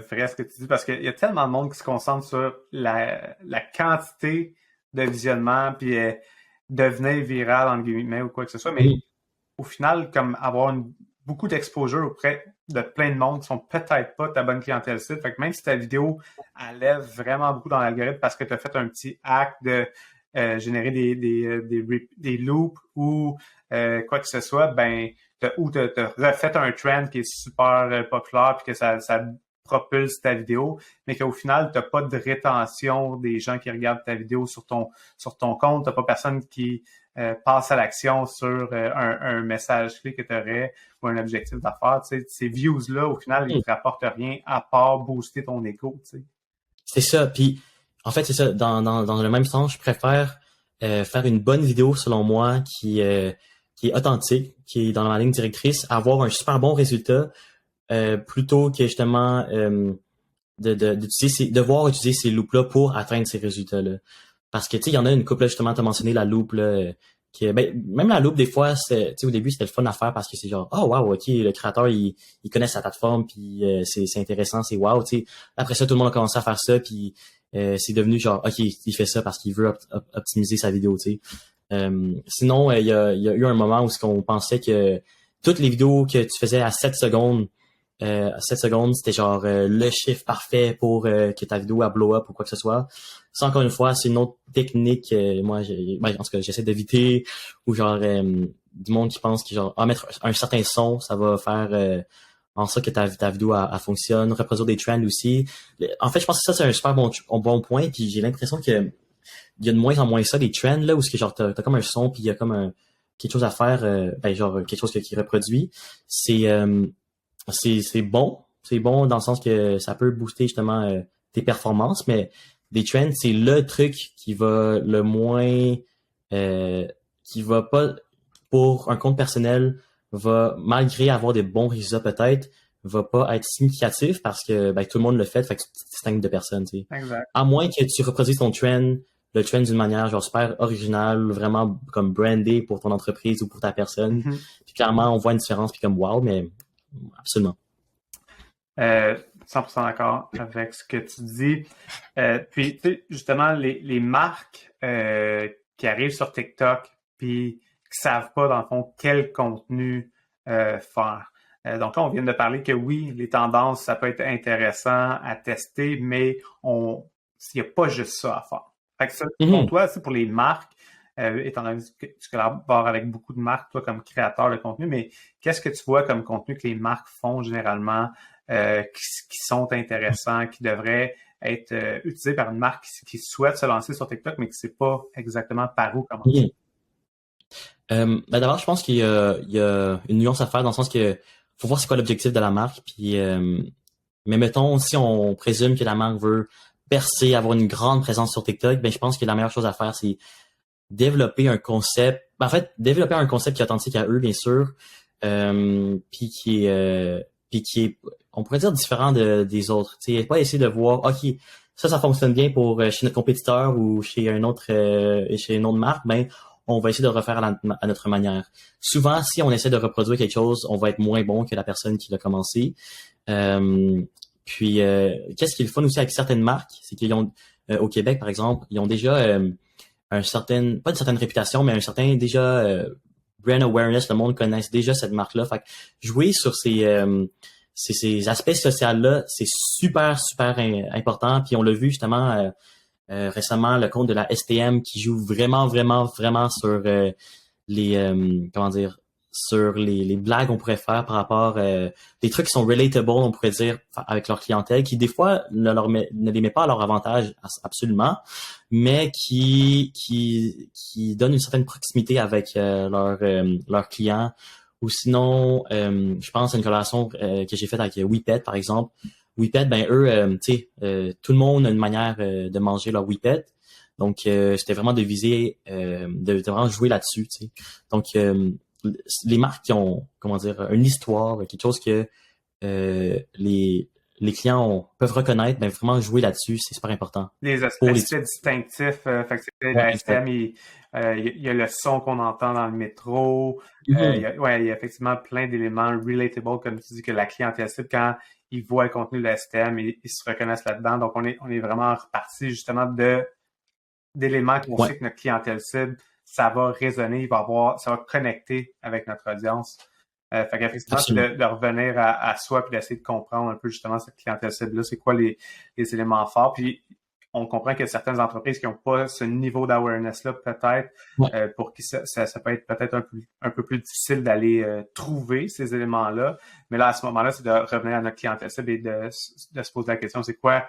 vrai ce que tu dis, parce qu'il y a tellement de monde qui se concentre sur la quantité de visionnement, puis devenir viral, entre guillemets, ou quoi que ce soit, mais au final, comme avoir beaucoup d'exposure auprès de plein de monde qui sont peut-être pas ta bonne clientèle site. Fait que même si ta vidéo elle lève vraiment beaucoup dans l'algorithme parce que tu as fait un petit hack de générer des loops ou quoi que ce soit, ben ou tu as refait un trend qui est super populaire puis que ça propulse ta vidéo, mais qu'au final, tu n'as pas de rétention des gens qui regardent ta vidéo sur ton compte. Tu n'as pas personne qui passe à l'action sur un message clé que tu aurais ou un objectif d'affaires. Tu sais, ces views-là, au final, ils ne te rapportent rien à part booster ton écho. Tu sais. C'est ça. Puis, en fait, c'est ça. Dans le même sens, je préfère faire une bonne vidéo, selon moi, qui est authentique, qui est dans la ligne directrice, avoir un super bon résultat, plutôt que justement devoir utiliser ces loops-là pour atteindre ces résultats-là. Parce que, tu sais, il y en a une couple, là, justement, tu as mentionné la loupe, là, même la loupe, des fois, au début, c'était le fun à faire parce que c'est genre, oh, wow, OK, le créateur, il connaît sa plateforme, puis c'est intéressant, c'est wow, tu sais. Après ça, tout le monde a commencé à faire ça, puis c'est devenu genre, OK, il fait ça parce qu'il veut optimiser sa vidéo, tu sais. Sinon, il y a eu un moment où on pensait que toutes les vidéos que tu faisais à 7 secondes, 7 secondes, c'était genre le chiffre parfait pour que ta vidéo a blow up ou quoi que ce soit. Ça, encore une fois, c'est une autre technique. En tout cas, j'essaie d'éviter, ou genre du monde qui pense que genre mettre un certain son, ça va faire en sorte que ta vidéo elle fonctionne. Reproduire des trends aussi. En fait, je pense que ça, c'est un super bon point. Puis j'ai l'impression que il y a de moins en moins ça, des trends, là, où c'est que genre t'as comme un son, puis il y a comme quelque chose à faire, genre quelque chose qui reproduit. C'est bon. C'est bon dans le sens que ça peut booster justement tes performances, mais des trends, c'est le truc qui va le moins qui va pas, pour un compte personnel, va, malgré avoir des bons résultats peut-être, va pas être significatif parce que tout le monde le fait que tu distingues de personnes, tu sais. Exact. À moins que tu reproduises le trend d'une manière genre super originale, vraiment comme brandé pour ton entreprise ou pour ta personne. Mm-hmm. Puis clairement, on voit une différence puis comme wow, mais absolument. 100% d'accord avec ce que tu dis. Puis, tu sais, justement, les marques qui arrivent sur TikTok puis qui savent pas, dans le fond, quel contenu faire. Donc là, on vient de parler que oui, les tendances, ça peut être intéressant à tester, mais il n'y a pas juste ça à faire. Fait que ça, pour toi, c'est pour les marques, étant donné que tu collabores avec beaucoup de marques, toi, comme créateur de contenu, mais qu'est-ce que tu vois comme contenu que les marques font généralement qui sont intéressants, qui devraient être utilisés par une marque qui souhaite se lancer sur TikTok, mais qui ne sait pas exactement par où commencer? Ben d'abord, je pense qu'il y a une nuance à faire dans le sens que faut voir c'est quoi l'objectif de la marque. Puis, mais mettons, si on présume que la marque veut percer, avoir une grande présence sur TikTok, ben je pense que la meilleure chose à faire, c'est développer un concept. En fait, développer un concept qui est authentique à eux, bien sûr, puis qui est, on pourrait dire différent des autres. Tu sais, pas essayer de voir, ok, ça fonctionne bien pour chez notre compétiteur ou chez chez une autre marque, ben on va essayer de le refaire à notre manière. Souvent, si on essaie de reproduire quelque chose, on va être moins bon que la personne qui l'a commencé. Puis, qu'est-ce qui est le fun aussi avec certaines marques, c'est qu'ils ont, au Québec, par exemple, ils ont déjà pas une certaine réputation, mais un certain déjà brand awareness. Le monde connaisse déjà cette marque-là. Fait que jouer sur ces aspects sociaux-là, c'est super, super important. Puis on l'a vu justement récemment, le compte de la STM qui joue vraiment, vraiment, vraiment sur comment dire, sur les blagues qu'on pourrait faire par rapport des trucs qui sont relatable, on pourrait dire, avec leur clientèle, qui des fois ne les met pas à leur avantage absolument, mais qui donnent une certaine proximité avec leurs clients. Ou sinon, je pense à une collaboration que j'ai faite avec WePet, par exemple. WePet, ben eux, tu sais, tout le monde a une manière de manger leur WePet. Donc, c'était vraiment de viser, de vraiment jouer là-dessus, tu sais. Donc, les marques qui ont, comment dire, une histoire, quelque chose que les clients peuvent reconnaître, ben vraiment jouer là-dessus, c'est super important. Les Pour aspects distinctifs, fait que c'est la STM, il y a le son qu'on entend dans le métro. Il y a effectivement plein d'éléments relatable, comme tu dis, que la clientèle cible, quand ils voient le contenu de la STM, ils se reconnaissent là-dedans. Donc, on est vraiment reparti justement d'éléments qu'on Ouais, sait que notre clientèle cible, ça va résonner, ça va connecter avec notre audience. Fait qu'effectivement, c'est absolument. de revenir à soi puis d'essayer de comprendre un peu justement cette clientèle cible-là, c'est quoi les éléments forts. Puis on comprend qu'il y a certaines entreprises qui n'ont pas ce niveau d'awareness-là, peut-être, Ouais, pour qui ça peut être peut-être un peu plus difficile d'aller trouver ces éléments-là. Mais là, à ce moment-là, c'est de revenir à notre clientèle cible et de se poser la question, c'est quoi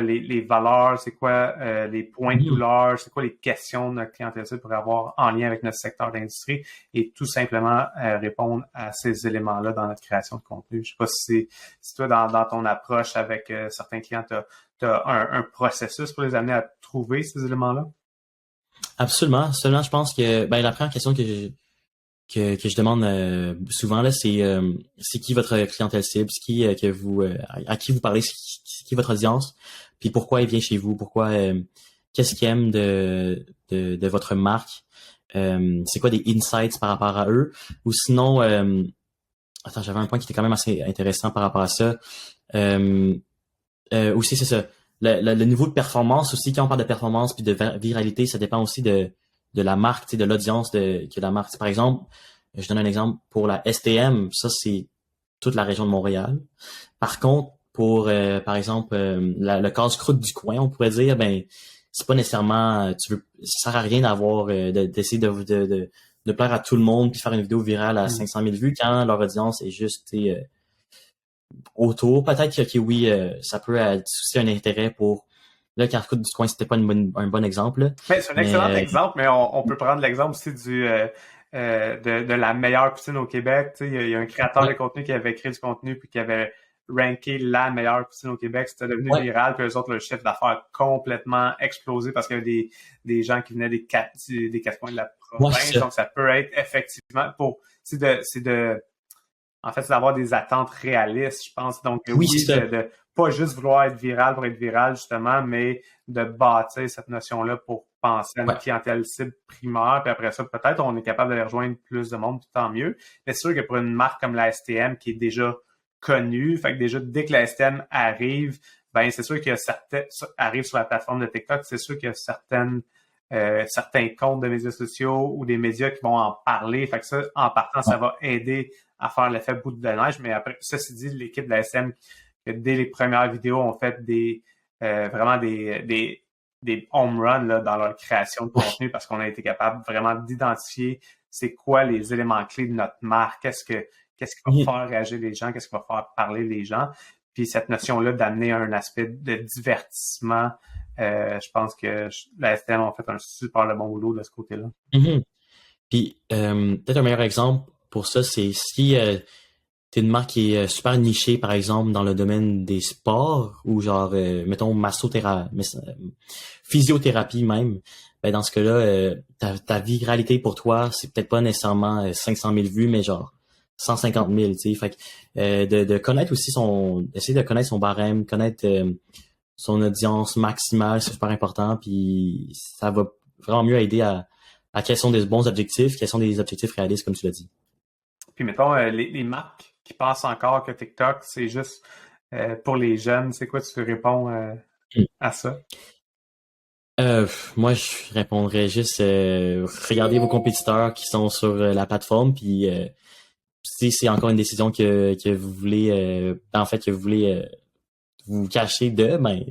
les valeurs, c'est quoi les points de douleur, c'est quoi les questions de notre clientèle cible pour avoir en lien avec notre secteur d'industrie et tout simplement répondre à ces éléments-là dans notre création de contenu. Je sais pas si toi, dans ton approche avec certains clients, tu as un processus pour les amener à trouver ces éléments-là? absolument. Seulement, je pense que ben la première question que je demande souvent là, c'est qui votre clientèle cible, c'est qui que vous à qui vous parlez, c'est qui votre audience, puis pourquoi il vient chez vous, pourquoi qu'est-ce qu'il aime de votre marque, c'est quoi des insights par rapport à eux, ou sinon attends, j'avais un point qui était quand même assez intéressant par rapport à ça. Euh, aussi c'est ça, le niveau de performance aussi, quand on parle de performance puis de viralité, ça dépend aussi de la marque, tu sais, de l'audience que la marque. Par exemple, je donne un exemple pour la STM, ça c'est toute la région de Montréal. Par contre, pour par exemple le casse-croûte du coin, on pourrait dire, ben c'est pas nécessairement, ça sert à rien d'avoir d'essayer de plaire à tout le monde puis faire une vidéo virale à 500 000 vues quand leur audience est juste autour. Peut-être que oui, ça peut susciter un intérêt pour le casse-croûte du coin, c'était pas un bon exemple. Là. Ben, c'est un excellent Mais exemple, mais on peut prendre l'exemple aussi de la meilleure poutine au Québec. Tu sais, il y a un créateur ouais, de contenu qui avait créé du contenu puis qui avait ranké la meilleure poutine au Québec. C'était devenu ouais, viral, puis eux autres, le chiffre d'affaires a complètement explosé parce qu'il y avait des gens qui venaient des quatre coins de la ouais, province. c'est ça. Donc, ça peut être effectivement en fait, c'est d'avoir des attentes réalistes, je pense. Donc, Oui, oui, c'est ça. de pas juste vouloir être viral pour être viral, justement, mais de bâtir cette notion-là pour penser à une Ouais. clientèle cible primaire. Puis après ça, peut-être on est capable de les rejoindre plus de monde, puis tant mieux. Mais c'est sûr que pour une marque comme la STM, qui est déjà connu. Fait que déjà, dès que la STM arrive, ben c'est sûr qu'il y a certains arrive sur la plateforme de TikTok, c'est sûr qu'il y a certains comptes de médias sociaux ou des médias qui vont en parler. Fait que ça, en partant, ça va aider à faire l'effet boule de neige. Mais après, ceci dit, l'équipe de la SM, que dès les premières vidéos, ont fait vraiment des home runs là, dans leur création de contenu parce qu'on a été capable vraiment d'identifier c'est quoi les éléments clés de notre marque, qu'est-ce qui va faire réagir les gens, qu'est-ce qui va faire parler les gens. Puis cette notion-là d'amener un aspect de divertissement, je pense que la STM a fait un super bon boulot de ce côté-là. Mm-hmm. Puis peut-être un meilleur exemple pour ça, c'est si t'es une marque qui est super nichée, par exemple, dans le domaine des sports ou genre, mettons, physiothérapie même, ben dans ce cas-là, ta viralité pour toi, c'est peut-être pas nécessairement 500 000 vues, mais genre 150 000, tu sais. Fait que de connaître aussi essayer de connaître son barème, connaître son audience maximale, c'est super important, puis ça va vraiment mieux aider à quels sont des bons objectifs, quels sont des objectifs réalistes, comme tu l'as dit. Puis mettons, les marques qui pensent encore que TikTok, c'est juste pour les jeunes, c'est quoi tu réponds à ça? Moi, je répondrais juste regardez vos compétiteurs qui sont sur la plateforme, puis si c'est encore une décision que vous voulez, en fait, que vous voulez vous cacher de, ben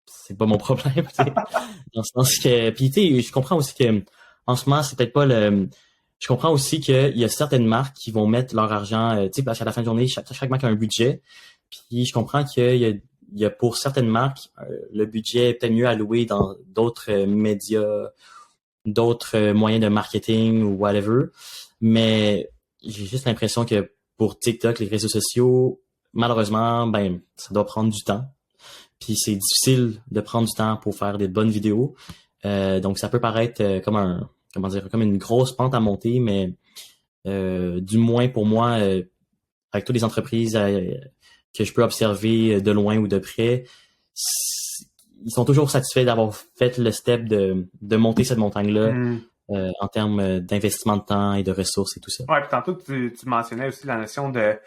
c'est pas mon problème, tu sais. Dans le sens que, puis tu sais, je comprends aussi que en ce moment, c'est peut-être pas le. Je comprends aussi qu'il y a certaines marques qui vont mettre leur argent, tu sais, parce qu'à la fin de journée, chaque marque a un budget. Puis je comprends qu'il y a pour certaines marques, le budget est peut-être mieux alloué dans d'autres médias, d'autres moyens de marketing ou whatever. Mais j'ai juste l'impression que pour TikTok, les réseaux sociaux, malheureusement, ben, ça doit prendre du temps. Puis c'est difficile de prendre du temps pour faire des bonnes vidéos. Donc ça peut paraître comme une grosse pente à monter, mais du moins pour moi, avec toutes les entreprises que je peux observer de loin ou de près, ils sont toujours satisfaits d'avoir fait le step de monter cette montagne-là en termes d'investissement de temps et de ressources et tout ça. Ouais, puis tantôt tu mentionnais aussi la notion de.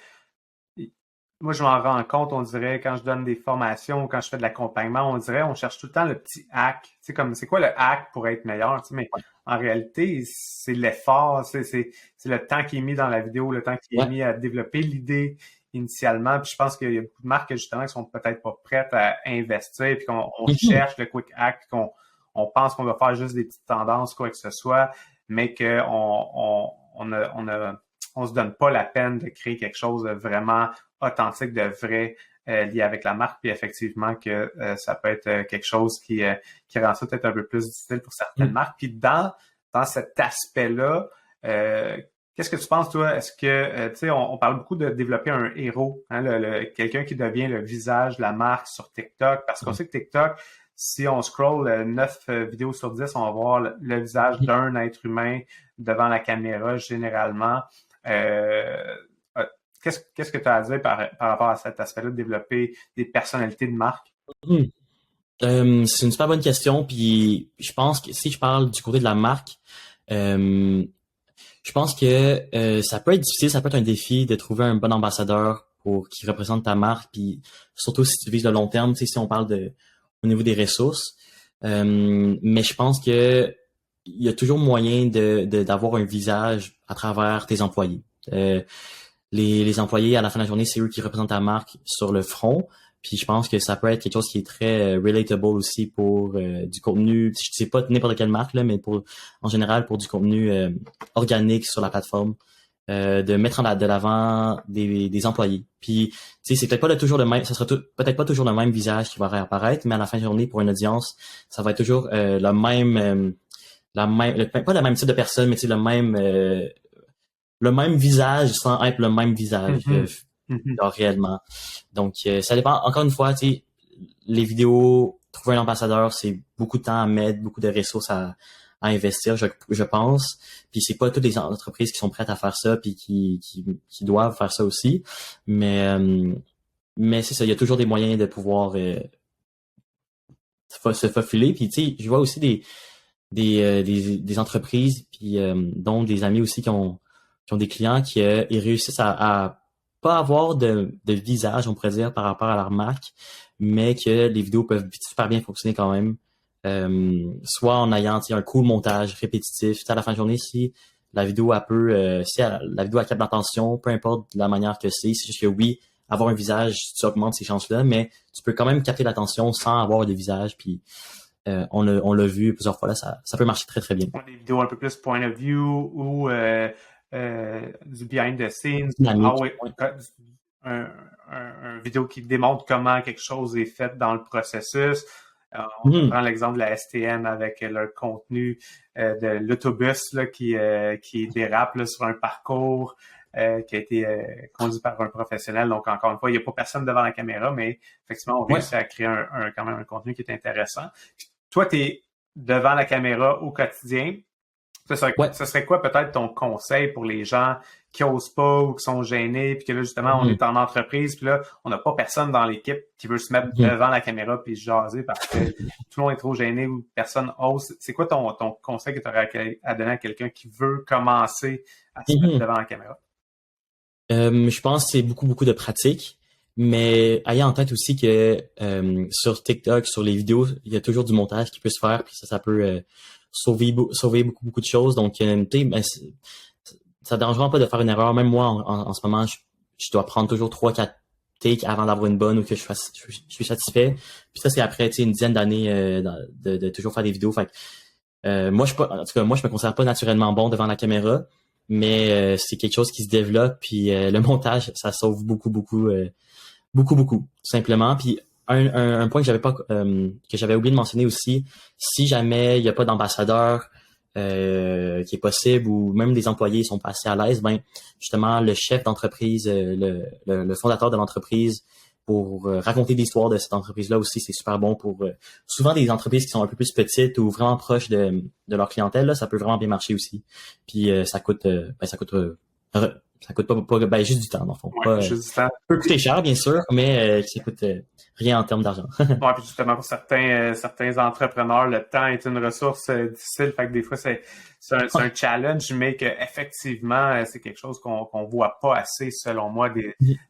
Moi, je m'en rends compte, on dirait, quand je donne des formations ou quand je fais de l'accompagnement, on dirait, on cherche tout le temps le petit hack. Tu sais, comme, c'est quoi le hack pour être meilleur? Tu sais, mais en réalité, c'est l'effort, c'est le temps qui est mis dans la vidéo, le temps qui est mis à développer l'idée initialement. Puis je pense qu'il y a beaucoup de marques, justement, qui sont peut-être pas prêtes à investir, puis qu'on cherche le quick hack, puis qu'on pense qu'on va faire juste des petites tendances, quoi que ce soit, mais qu'on on se donne pas la peine de créer quelque chose de vraiment authentique, de vrai, lié avec la marque, puis effectivement que ça peut être quelque chose qui rend ça peut-être un peu plus difficile pour certaines marques. Puis dans cet aspect-là, qu'est-ce que tu penses, toi? Est-ce que, tu sais, on parle beaucoup de développer un héros, hein, quelqu'un qui devient le visage de la marque sur TikTok, parce qu'on sait que TikTok, si on scroll 9 vidéos sur 10, on va voir le visage d'un être humain devant la caméra, généralement. Qu'est-ce que tu as à dire par rapport à cet aspect-là de développer des personnalités de marque? C'est une super bonne question. Puis je pense que si je parle du côté de la marque, je pense que ça peut être difficile, ça peut être un défi de trouver un bon ambassadeur qui représente ta marque. Puis surtout si tu vises le long terme, tu sais, si on parle au niveau des ressources. Mais je pense que il y a toujours moyen d'avoir un visage à travers tes employés. Les employés, à la fin de la journée, c'est eux qui représentent ta marque sur le front. Puis je pense que ça peut être quelque chose qui est très relatable aussi pour du contenu, je sais pas n'importe quelle marque, là, mais en général pour du contenu organique sur la plateforme. De mettre de l'avant des employés. Puis, tu sais, c'est peut-être pas toujours le même, ça sera peut-être pas toujours le même visage qui va réapparaître, mais à la fin de la journée, pour une audience, ça va être toujours le même, pas le même type de personne, mais tu sais, le même visage sans être le même visage réellement. Donc, ça dépend. Encore une fois, tu sais, les vidéos, trouver un ambassadeur, c'est beaucoup de temps à mettre, beaucoup de ressources à investir, je pense. Puis c'est pas toutes les entreprises qui sont prêtes à faire ça, puis qui doivent faire ça aussi. Mais c'est ça, il y a toujours des moyens de pouvoir se faufiler. Puis tu sais, je vois aussi des entreprises, puis dont des amis aussi qui ont des clients qui ils réussissent à pas avoir de visage, on pourrait dire, par rapport à leur marque, mais que les vidéos peuvent super bien fonctionner quand même. Soit en ayant un cool montage répétitif. À la fin de journée, si la vidéo la vidéo a capte l'attention, peu importe la manière que c'est juste que oui, avoir un visage, tu augmentes ces chances-là, mais tu peux quand même capter l'attention sans avoir de visage. Puis on l'a vu plusieurs fois là, ça peut marcher très très bien. Des vidéos un peu plus point of view ou du behind the scenes. Ah Dynamique. oui, un vidéo qui démontre comment quelque chose est fait dans le processus. On prend l'exemple de la STM avec leur contenu de l'autobus là, qui dérape là, sur un parcours qui a été conduit par un professionnel. Donc, encore une fois, il n'y a pas personne devant la caméra, mais effectivement, on réussit à créer quand même un contenu qui est intéressant. Puis, toi, tu es devant la caméra au quotidien. Ce serait quoi peut-être ton conseil pour les gens qui osent pas ou qui sont gênés, puis que là, justement, on est en entreprise, puis là, on n'a pas personne dans l'équipe qui veut se mettre devant la caméra puis jaser parce que tout le monde est trop gêné ou personne ose. C'est quoi ton conseil que tu aurais à donner à quelqu'un qui veut commencer à se mettre devant la caméra? Je pense que c'est beaucoup de pratique, mais ayez en tête aussi que sur TikTok, sur les vidéos, il y a toujours du montage qui peut se faire, puis ça peut sauver beaucoup de choses. Donc, tu sais, ben, ça ne dérange pas de faire une erreur. Même moi, en ce moment, je dois prendre toujours 3-4 takes avant d'avoir une bonne ou que je suis satisfait. Puis ça, c'est après une dizaine d'années de toujours faire des vidéos. Fait moi, en tout cas, moi, je me considère pas naturellement bon devant la caméra, mais c'est quelque chose qui se développe. Puis le montage, ça sauve beaucoup, tout simplement. Puis un point que j'avais oublié de mentionner aussi, si jamais il n'y a pas d'ambassadeur qui est possible ou même les employés sont pas assez à l'aise, ben justement le chef d'entreprise, le fondateur de l'entreprise, pour raconter l'histoire de cette entreprise-là aussi, c'est super bon pour souvent des entreprises qui sont un peu plus petites ou vraiment proches de leur clientèle, là, ça peut vraiment bien marcher aussi. Puis ça coûte pas juste du temps, dans le fond. Juste du temps. Ça peut coûter cher, bien sûr, mais ça coûte rien en termes d'argent. Ouais, puis justement, pour certains entrepreneurs, le temps est une ressource difficile. Fait que des fois, c'est un challenge, mais que effectivement, c'est quelque chose qu'on voit pas assez, selon moi,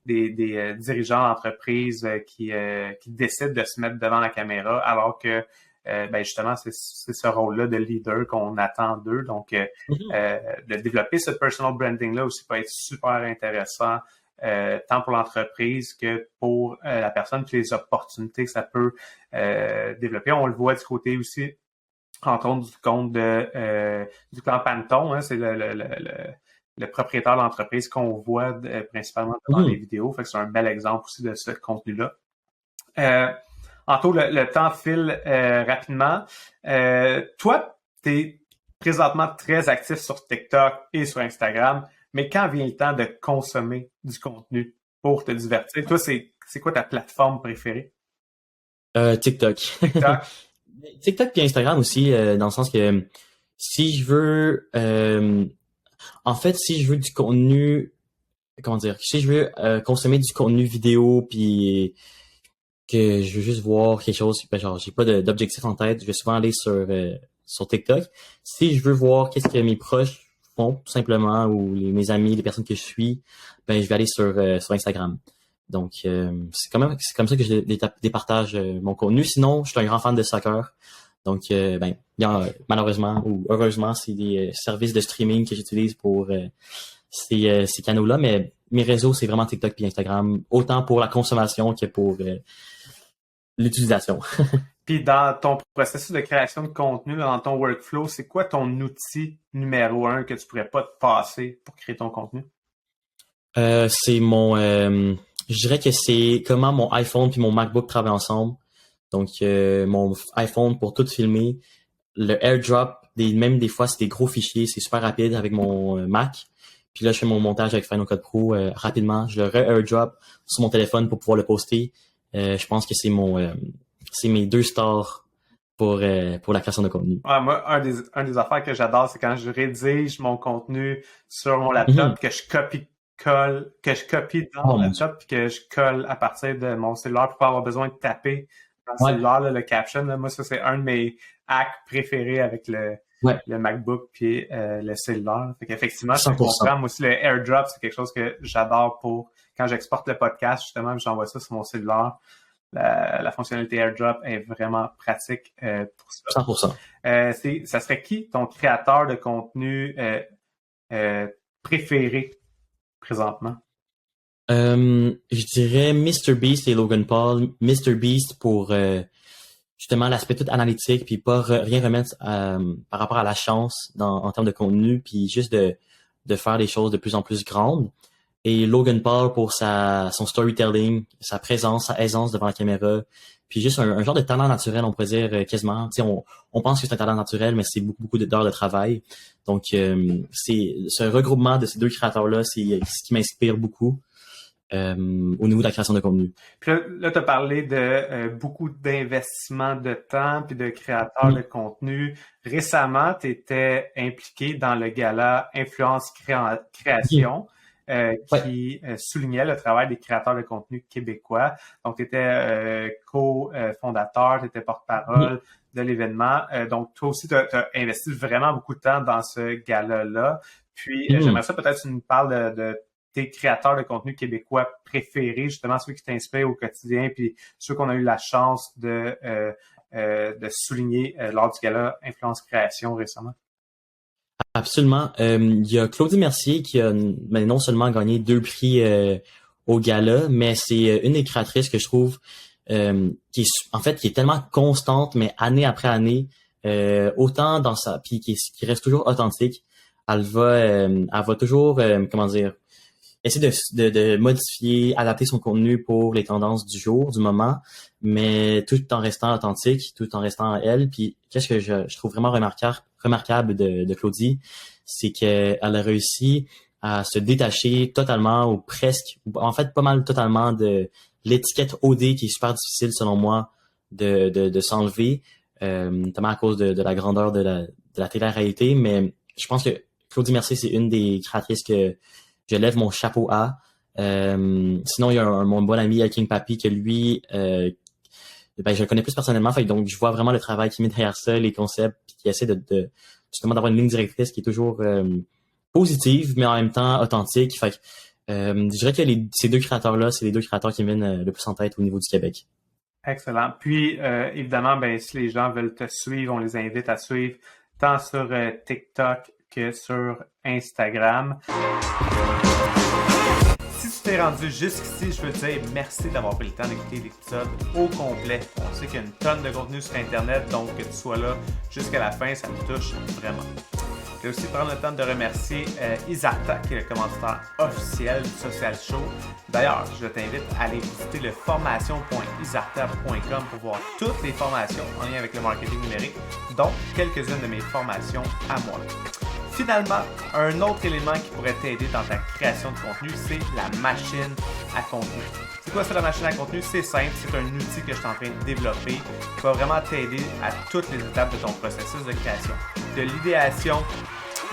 des dirigeants d'entreprise qui décident de se mettre devant la caméra, alors que ben justement, c'est ce rôle-là de leader qu'on attend d'eux. Donc, de développer ce personal branding-là aussi peut être super intéressant. Tant pour l'entreprise que pour la personne, puis les opportunités que ça peut développer. On le voit du côté aussi, entre autres, du compte du clan Panton, hein, c'est le propriétaire de l'entreprise qu'on voit principalement dans les vidéos. Fait que c'est un bel exemple aussi de ce contenu-là. Anto, le temps file rapidement. Toi, tu es présentement très actif sur TikTok et sur Instagram. Mais quand vient le temps de consommer du contenu pour te divertir, toi, c'est quoi ta plateforme préférée? TikTok. TikTok. TikTok et Instagram aussi, dans le sens que si je veux si je veux du contenu, comment dire, si je veux consommer du contenu vidéo puis que je veux juste voir quelque chose, ben genre j'ai pas d'objectif en tête, je vais souvent aller sur TikTok. Si je veux voir qu'est-ce que mes proches font, tout simplement, ou mes amis, les personnes que je suis, ben je vais aller sur Instagram. Donc c'est comme ça que je départage mon contenu. Sinon, je suis un grand fan de soccer. Donc malheureusement ou heureusement, c'est des services de streaming que j'utilise pour ces canaux-là, mais mes réseaux, c'est vraiment TikTok et Instagram, autant pour la consommation que pour l'utilisation. Puis dans ton processus de création de contenu, dans ton workflow, c'est quoi ton outil numéro 1 que tu pourrais pas te passer pour créer ton contenu? C'est je dirais que c'est comment mon iPhone puis mon MacBook travaillent ensemble. Donc mon iPhone pour tout filmer, le AirDrop, même des fois c'est des gros fichiers, c'est super rapide avec mon Mac. Puis là je fais mon montage avec Final Cut Pro rapidement, je le re-AirDrop sur mon téléphone pour pouvoir le poster. Je pense que c'est mes 2 stars pour la création de contenu. Ouais, moi, un des affaires que j'adore, c'est quand je rédige mon contenu sur mon laptop, que je copie dans mon laptop, puis que je colle à partir de mon cellulaire pour pas avoir besoin de taper dans le cellulaire, là, le caption. Là. Moi, ça, c'est un de mes hacks préférés avec le MacBook puis le cellulaire. Fait qu'effectivement, je comprends. Moi aussi, le AirDrop, c'est quelque chose que j'adore pour quand j'exporte le podcast, justement, j'envoie ça sur mon cellulaire. La fonctionnalité AirDrop est vraiment pratique pour ça. 100%. Ça serait qui ton créateur de contenu préféré présentement? Je dirais MrBeast et Logan Paul. MrBeast pour justement l'aspect tout analytique, puis pas rien remettre par rapport à la chance en termes de contenu, puis juste de faire des choses de plus en plus grandes. Et Logan Paul pour son storytelling, sa présence, sa aisance devant la caméra, puis juste un genre de talent naturel, on pourrait dire quasiment. Tu sais, on pense que c'est un talent naturel, mais c'est beaucoup d'heures de travail. Donc, c'est ce regroupement de ces deux créateurs-là, c'est ce qui m'inspire beaucoup au niveau de la création de contenu. Puis là tu as parlé de beaucoup d'investissement de temps puis de créateurs de contenu. Récemment, tu étais impliqué dans le gala Influence Création. Qui soulignait le travail des créateurs de contenu québécois. Donc, tu étais co-fondateur, tu étais porte-parole de l'événement. Donc, toi aussi, tu as investi vraiment beaucoup de temps dans ce gala-là. Puis, j'aimerais ça peut-être que tu nous parles de tes créateurs de contenu québécois préférés, justement ceux qui t'inspirent au quotidien, puis ceux qu'on a eu la chance de souligner lors du gala Influence Création récemment. Absolument. Il y a Claudie Mercier qui a non seulement gagné 2 prix au gala, mais c'est une des créatrices que je trouve qui est tellement constante, mais année après année, autant dans puis qui reste toujours authentique. Elle va toujours essayer de modifier, adapter son contenu pour les tendances du jour, du moment, mais tout en restant authentique, tout en restant elle. Puis qu'est-ce que je trouve vraiment remarquable de Claudie, c'est qu'elle a réussi à se détacher totalement ou presque, en fait pas mal totalement de l'étiquette OD qui est super difficile selon moi de s'enlever, notamment à cause de la grandeur de la télé-réalité. Mais je pense que Claudie Mercier, c'est une des créatrices que je lève mon chapeau à. Sinon, il y a mon bon ami King Papi que lui, je le connais plus personnellement, fait donc je vois vraiment le travail qu'il met derrière ça, les concepts, puis qui essaie de justement d'avoir une ligne directrice qui est toujours positive, mais en même temps authentique. Fait je dirais que ces deux créateurs-là, c'est les deux créateurs qui viennent le plus en tête au niveau du Québec. Excellent. Puis, évidemment, si les gens veulent te suivre, on les invite à suivre tant sur TikTok que sur Instagram. Si tu t'es rendu jusqu'ici, je veux te dire merci d'avoir pris le temps d'écouter l'épisode au complet. On sait qu'il y a une tonne de contenu sur Internet, donc que tu sois là jusqu'à la fin, ça me touche vraiment. Je vais aussi prendre le temps de remercier Isarta, qui est le commanditaire officiel du Social Show. D'ailleurs, je t'invite à aller visiter le formation.isarta.com pour voir toutes les formations en lien avec le marketing numérique, dont quelques-unes de mes formations à moi. Finalement, un autre élément qui pourrait t'aider dans ta création de contenu, c'est la machine à contenu. C'est quoi ça, la machine à contenu? C'est simple, c'est un outil que je suis en train de développer qui va vraiment t'aider à toutes les étapes de ton processus de création. De l'idéation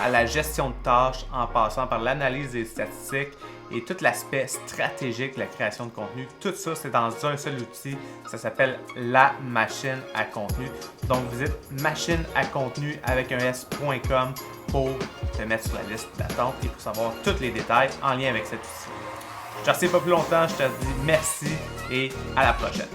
à la gestion de tâches, en passant par l'analyse des statistiques et tout l'aspect stratégique de la création de contenu. Tout ça, c'est dans un seul outil. Ça s'appelle la machine à contenu. Donc, visite machineacontenu avec un s.com pour te mettre sur la liste d'attente et pour savoir tous les détails en lien avec cet outil. Je te remercie pas plus longtemps, je te dis merci et à la prochaine.